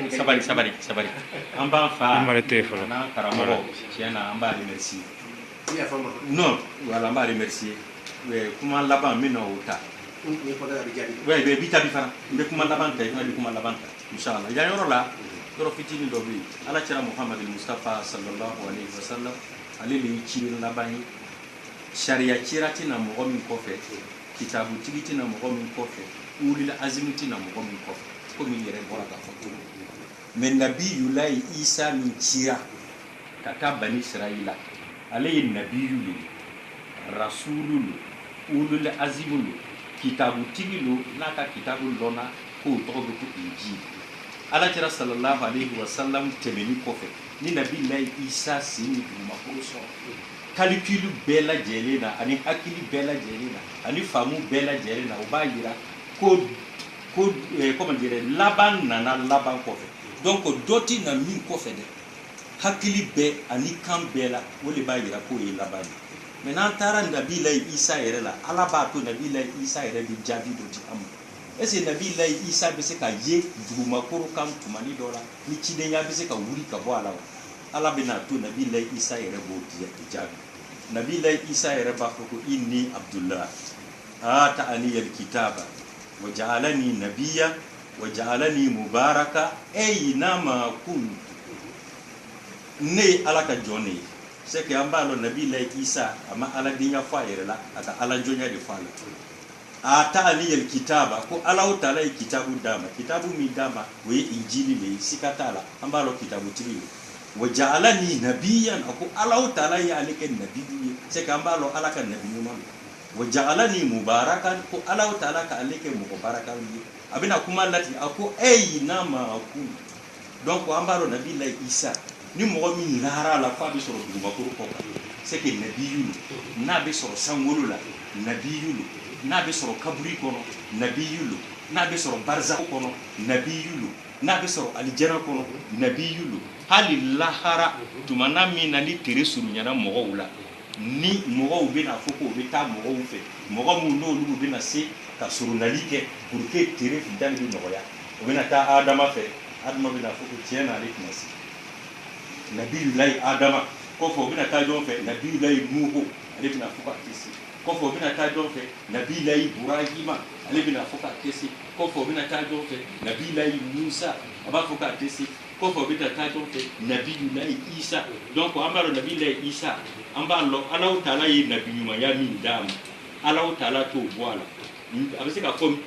sabari an b'a fa na karamɔgɔ tiɲɛna an b'a remercier non voilà an b'a remercier kuma laban min na o ta ouais bɛ bi tabi fana n bɛ kuma laban ta i fana bɛ kuma laban ta inchallah yan yɔrɔ la yɔrɔ fitinin dɔ bɛ yen ala cira muhamadu mustafa sallallahu alaihi wa sallam ale de ye ci laban ye sariya cira tɛna mɔgɔ min kɔfɛ kitabu tigi tɛna mɔgɔ min kɔfɛ ulil azimi tɛna mɔgɔ min kɔfɛ komi n yɛrɛ bɔra k'a fɔ cogo mais nabiyulayi isa min cira ka taa bani israila ale ye nabiyu le rasulu lo ulil azimi lo kitabu tigi lo n'a ka kitabu lɔnna k'o tɔgɔ bɛ ko injili ala kira sallallahu alaihi wa sallam tɛmɛni kɔfɛ ni nabiyulayi isa sen ni dugumakolo sɔrɔ calcul bɛɛ lajɛlen na ani hakili bɛɛ lajɛlen na ani faamu bɛɛ lajɛlen na o b'a yira ko comment dire laban nana laban kɔfɛ donc dɔ tɛ na min kɔfɛ dɛ hakili bɛɛ ani kan bɛɛ la o de b'a yira k'o ye laban ye mais n'an taara nabilayi isa yɛrɛ la ala b'a to nabilayi isa yɛrɛ bɛ jaabi dɔ di an ma est ce que nabilayi isa bɛ se ka ye dugumakolo kan tumani dɔ la ni cidenya bɛ se ka wuli ka bɔ a la wa ala bɛna to nabilayi isa yɛrɛ b'o jaabi nabilayi isa yɛrɛ b'a fɔ ko inni abdullah ata'ani alkitaba wa ja'alani nabiyya wa ja'alani mubaraka aynama kuntu ne ala ka jɔn ne ye c'est que an b'a lɔn nabilayi isa a ma ala denya fɔ a yɛrɛ la a ka ala jɔnya de fɔ a la ata'ani alkitaba ko ala ta'ala ye kitabu d'a ma kitabu min d'a ma o ye injili de ye sika t'a la an b'a lɔn kitabu tigi ye wa ja'alani nabiyyan ako Allah ta'ala ya alike nabiyyi c'est que an b'a lɔn ala ka nabi ɲuman wa ja'alani mubarakan ko Allah ta'ala ka alike mubarakan ye a bɛna kuma lati ako aynama kun donc an b'a lɔn nabilayi isa ni mɔgɔ min lahara la f'a bɛ sɔrɔ dugumakolo kɔ kan c'est que nabiyu n'a bɛ sɔrɔ sankolo la nabiyu n'a bɛ sɔrɔ kaburi kɔnɔ nabiyu n'a bɛ sɔrɔ barzakh kɔnɔ nabiyu n'a bɛ sɔrɔ alijana kɔnɔ nabiyu hali lahara tumana min na ni tere surunyana mɔgɔw la ni mɔgɔw bɛna fɔ ko u bɛ taa mɔgɔw fɛ mɔgɔ minnu n'olu bɛna se ka surunali kɛ pour que tere fitani bɛ nɔgɔya u bɛna taa adama fɛ adama bɛna fɔ ko tiɲɛ na ale tɛna se nabiyulayi adama kɔfɛ u bɛna taa jɔn fɛ nabiyulayi nuhu ale bɛna fɔ ka tɛ se kɔfɛ u bɛna taa jɔn fɛ nabiyulayi burahima ale bɛna fɔ ka tɛ se kɔfɛ u bɛna taa jɔn fɛ nabiyulayi musa a b'a fɔ ka tɛ se kɔfɛ u bɛna taa jɔn fɛ nabiyulayi isa donc an b'a lɔn nabiyulayi isa an b'a lɔn ala ta'ala ye nabi ɲumanya min d'a ma ala ta'ala t'o bɔ a la a bɛ se ka fɔ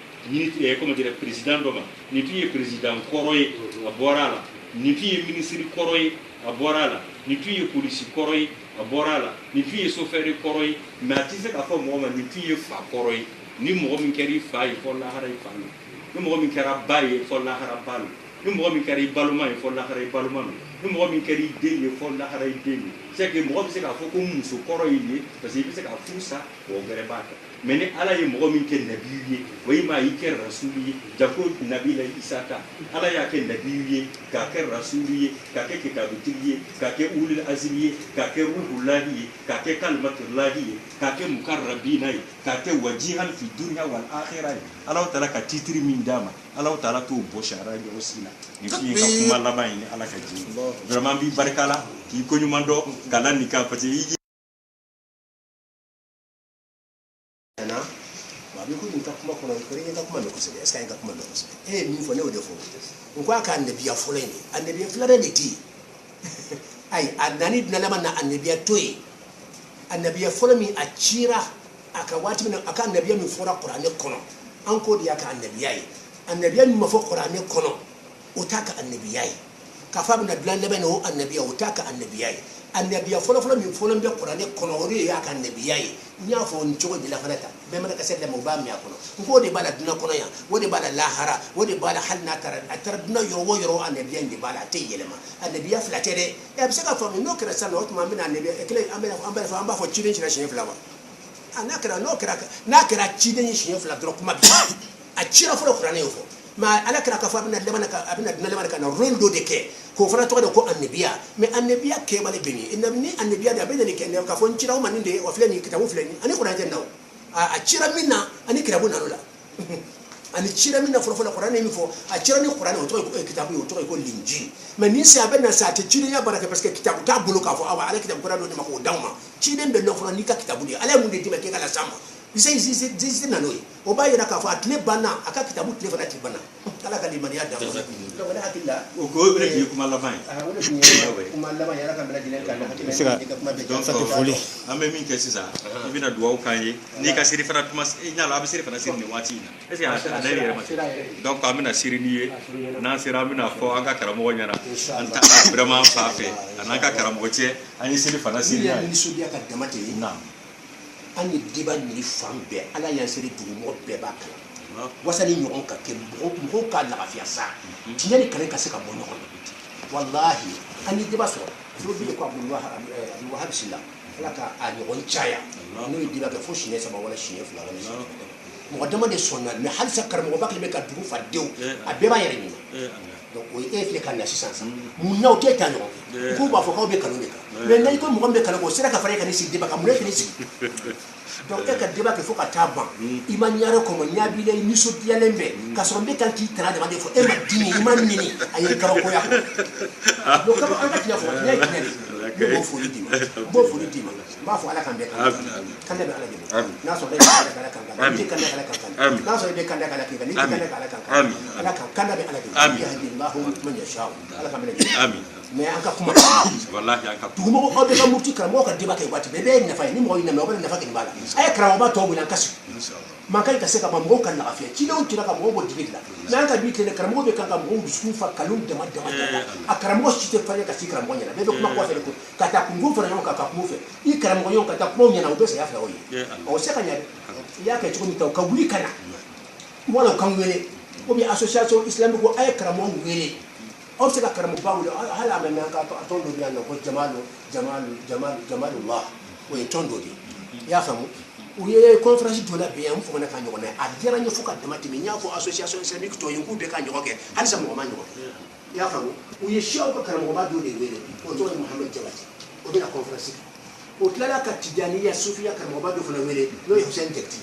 comment dire président dɔ ma nin tun ye président kɔrɔ ye a bɔra a la nin tun ye ministre kɔrɔ ye a bɔra a la nin tun ye polisi kɔrɔ ye a bɔra a la nin tun ye chauffeur kɔrɔ ye mais a tɛ se ka fɔ mɔgɔ ma nin tun ye fa kɔrɔ ye ni mɔgɔ min kɛra i fa ye fɔ lahara i fa la ni mɔgɔ min kɛra ba ye fɔ lahara ba la ni mɔgɔ min kɛra i balima ye fɔ lahara i balima don ni mɔgɔ min kɛra i den ye fɔ lahara i den ye c'est que mɔgɔ bɛ se k'a fɔ ko muso kɔrɔ ye ye parce que i bɛ se ka furu sa o wɛrɛ b'a kɛ mais ni ala ye mɔgɔ min kɛ nabiyu ye o ye maa i kɛ rasulu ye jako nabila isa ta ala y'a kɛ nabiyu ye k'a kɛ rasulu ye k'a kɛ kitabutigi ye k'a kɛ ulil azimi ye k'a kɛ ruhulahi ye k'a kɛ kalimatulahi ye k'a kɛ mukarrabina ye k'a kɛ wajihan fi dunya wal akhira ye ala taala ka titiri min d'a ma ala taala t'o bɔ sariya ɲɔgɔn si la ni fiɲɛ ka kuma laban ye ni ala ka jigin vraiment b'i barika la k'i koɲuman dɔn ka la nin kan parce que kuma kono ko re ka kuma me ko se est ce que ka kuma me ko se min fo ne o defo ko aka annabiya folo ni annabiya fulare ne ti ai annani dinalama na annabiya toyi annabiya folo mi a cira aka wati min aka annabiya mi fora qur'ani kono an ko di aka annabiya yi annabiya mi mafo qur'ani kono o taka annabiya yi ka fa bin dilan lebe no annabiya o taka annabiya yi annabiya folo mi folo be qur'ani kono o ri aka annabiya yi nya fo ni jogo di la fanata be ma ka sedda mo ba mi akono ko de bala duna kono ya wode bala lahara wode bala halna tar duna yoro annabiya ndi bala te yelema annabiya flatere e be saka fo mi no kra sana otuma mi na annabiya e kle amba fo chidin chira shin flawa anakra no kra na kra chidin shin flawa dro kuma bi a chira fo qur'ani yo fo ma ala kra ka fo abina lemana ka abina duna lemana ka na rondo de ke ko fana to ko annabiya mais annabiya ke bale beni ni annabiya da be ne ke ne ka fo chira o maninde o fleni kitabu fleni ani qur'ani jannaw a cira minna ani kitabu nanola ani cira minna fo qur'ani mi fo a cira ni qur'ani o to ko kitabu o to ko linji mais ni se abena sa te cira ya baraka parce que kitabu ta bulu ka fo awa ala kitabu qur'ani ni mako dawma ci den be no fo ni ka kitabu di ala mun de dima ke kala sama bisai zisi nanoi o ba yira ka fo atle bana aka kitabu tle fana tle bana kala kalimani ya dawo to wala hakilla o ko be ki kuma laban kuma laban ya ka bela dilen kan hakilla donc ça te folie ame min ke sisa ibina duwa kan ye ni ka siri fana tuma nya la abisiri fana siri ni wati na est ce que a dare yere ma donc amina siri ni ye na sira amina fo aka karamo nyana anta vraiment fa fe anaka karamo che ani siri fana siri ya ni sudia ka damate na ani diba ni fambe ala ya siri du mo be ba kala wasani nyon ka ke mo ka la afia sa tinyani kale ka se ka mo nyon wallahi ani diba so so bi ko abdullah wahab silla ala ka ani on chaya no diba ka fo shine sama wala shine fula wala mo dama de sonna me hal sa kar mo bakle be ka du fa dew abe ba yere ni donc o e fle kan na sisansa mu naw te tan ko ba fo ka be kanu ka mais nay ko mo be kanu ko sira ka fare ka ni si diba ka mu ne ni si donc e ka diba ke fo ka taban imanyaro ko mo nyabi le ni so dialembe ka so be kan ki tara de ma defo e ma dini iman nini ayi ka ko ya donc ka an ka tiya fo ne ne bo fo ni dima ba fo ala kan be kan be ala dima na so be ala kan kan ni kan ala kan kan na so be kan ala kan ni kan ala kan ala kan be ala dima من يشاء على كامل امين mais anka kuma wallahi anka tumo ko be ka murti kala mo ka diba ke wati be be na fa ni mo ina me na fa ke bala ay kra ba to bulan kasu man kai ka se ka ba mo kan na afiya ci don tira ka mo bo dibila mais anka bi tele kra mo be kan ka mo su fa kalum de ma akra mo ci te fa ka si kra mo nyana be kuma ko fa ko ka ta ku ngum fa no ka mo fe i kra mo yon ka ta ko nyana o be se ya fa o yi o se ka nya ya ka ci ko ni ta ka wuli kana mo la kan wele ko bi association islamique ko ay kra mo wele on se ka karamo bawul hala men ka tondo bi an ko jamalullah o e tondo di ya famu o ye conférence do la be am fo na ka nyoko na a dira nyo fuka de matimi nya ko association islamique to yinku be ka nyoko ke hal sa mo ma nyoko ya famu o ye shaw ka karamo ba do de wele o to muhammad jawati o be la conférence o tla ka tijaniya sufiya karamo ba do fo na wele no ye hussein tekti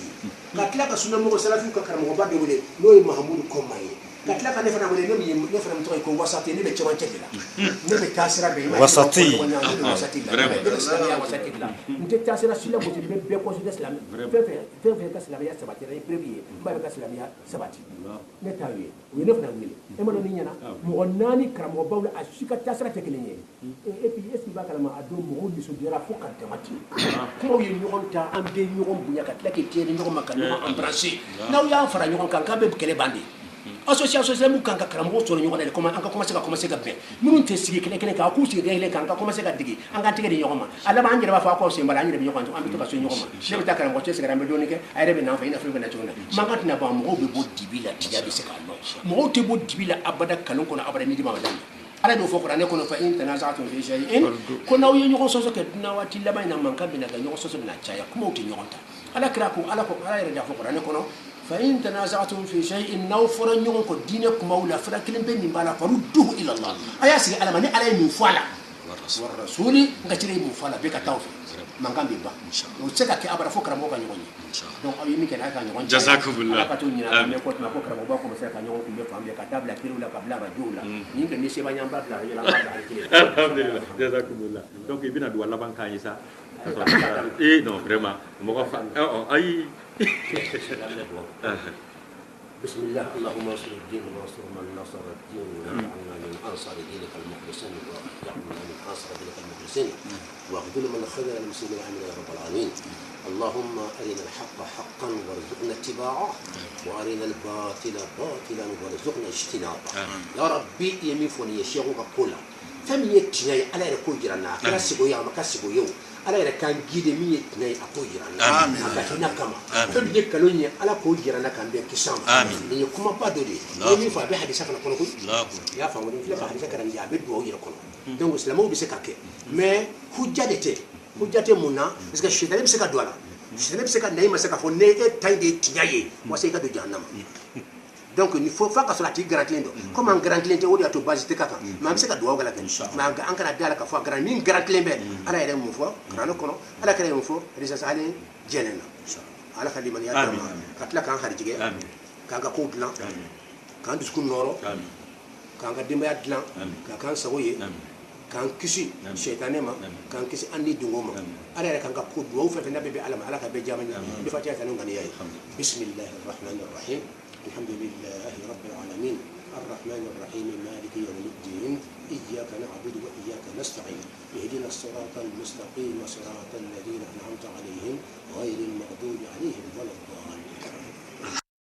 ka tla ka sunna mo salafi ka karamo ba do wele no ye mahmud komaye katla ka ne fana wele ne fana mto ko wasati ne be chama chekila ne be tasira be wasati wasati la nte tasira sila ko be ko so islam fe ka islam ya sabati re premier ba ka islam ya sabati ne tawi we ne fana wele e mo ni nyana mo nani karamo bawla ashika tasira tekilenye e puis est-ce qu'il va kalama ado mo ni so dira fo kan tamati ko yi nyogon ta ambe nyogon bunya katla ke tiene nyogon makano embrasser na ya fara nyogon kan ka be kele bandi association mu kan ka karamɔgɔ sɔrɔ ɲɔgɔn na de comment an ka commencer ka bɛn minnu tɛ sigi kelen kelen kan k'u sigi kelen kan ka commencer ka digi an ka tigɛ di ɲɔgɔn ma a laban an yɛrɛ b'a fɔ ko sen bala an yɛrɛ bɛ ɲɔgɔn an bɛ to ka so ɲɔgɔn ma ne bɛ taa karamɔgɔ cɛ sigira an bɛ dɔɔnin kɛ a yɛrɛ bɛ n'an fɛ i n'a fɔ i bɛ na cogo min na mankan tɛna ban mɔgɔw bɛ bɔ dibi la diya bɛ se k'a lɔ mɔgɔw tɛ bɔ dibi la abada kalon kɔnɔ abada ni diba ma daminɛ ala y'o fɔ kuranɛ kɔnɔ fa in tanaza'tum fi shay'in ko n'aw ye ɲɔgɔn sɔsɔ kɛ dunan waati laban in na mankan bɛna kɛ ɲɔgɔn sɔsɔ bɛna caya kumaw tɛ ɲɔgɔn ta ala kira ko ala yɛrɛ y'a fɔ kuranɛ kɔnɔ fa in tanaza'tum fi shay'in n'aw fɔra ɲɔgɔn kɔ diinɛ kumaw la fara kelen bɛ nin b'a la farudduhu ila Allah a y'a sigi ala ma ni ala ye min fɔ a la wa rasuli n ka cire ye min fɔ a la bɛɛ ka taa o fɛ mankan bɛ ban o tɛ se ka kɛ abada fo karamɔgɔ ka ɲɔgɔn ye donc aw ye min kɛ n'a ka ɲɔgɔn jazakumullah ala ka to ɲin'a la mais ko tuma ko karamɔgɔ b'a commencer ka ɲɔgɔn kunbɛn fan bɛɛ ka dabila teriw la ka bila radio la ni kɛ ni seba ɲan ba bila radio la an b'a bila radio la alhamdulillah jazakumullah donc i bɛna don a laban kan ye sa non vraiment mɔgɔ fa ayi بسم الله اللهم انصر الدين وانصر من نصر الدين واجعلنا من انصار دينك المخلصين واجعلنا من انصار دينك المخلصين واخذل من خذل المسلمين امين يا رب العالمين اللهم ارنا الحق حقا وارزقنا اتباعه وارنا الباطل باطلا وارزقنا اجتنابه يا ربي يميفوني يشيخك كلها فمن يتناي على يكون جيراننا كاسبو يا ما كاسبو يوم ala yɛrɛ kan guide min ye tinɛ ye a k'o jira n na a ka hinɛ kama fɛn min ye nkalon ye ala k'o jira n na k'an bɛn kisi ma nin ye kumaba dɔ de ye n ye min fɔ a bɛ hadisa fana kɔnɔ koyi i y'a faamu ni filɛ ka hadisa kɛra nin ye a bɛ duwawu yɛrɛ kɔnɔ donc silamɛw bɛ se ka kɛ mais hujja de tɛ hujja tɛ mun na parce que sitani bɛ se ka don a la sitani bɛ se ka na i ma se k'a fɔ ne e ta in de ye tiɲɛ ye walasa i ka don jahanama donc il faut fa ka sɔrɔ a tigi garantilen don comme an garantilen tɛ o de y'a to base tɛ ka kan mais an bɛ se ka duwawu kɛ la kɛ mais an kana da la k'a fɔ a garanti min garantilen bɛ ala yɛrɛ mun fɔ kuranɛ kɔnɔ ala kɛra mun fɔ risasi ale jɛnɛ na ala ka limaniya d'an ma ka tila k'an harijigɛ k'an ka kow dilan k'an dusukun nɔrɔ k'an ka denbaya dilan ka k'an sago ye k'an kisi sɛtanɛ ma k'an kisi an ni dungo ma ala yɛrɛ k'an ka ko duwawu fɛn fɛn n'a bɛ bɛn ala ma ala ka bɛɛ jaabi n bɛ fatiha ta ni ŋaniya ye bisimilahi rahmani rahim الحمد لله رب العالمين الرحمن الرحيم مالك يوم الدين إياك نعبد وإياك نستعين اهدنا الصراط المستقيم صراط الذين أنعمت عليهم غير المغضوب عليهم ولا الضالين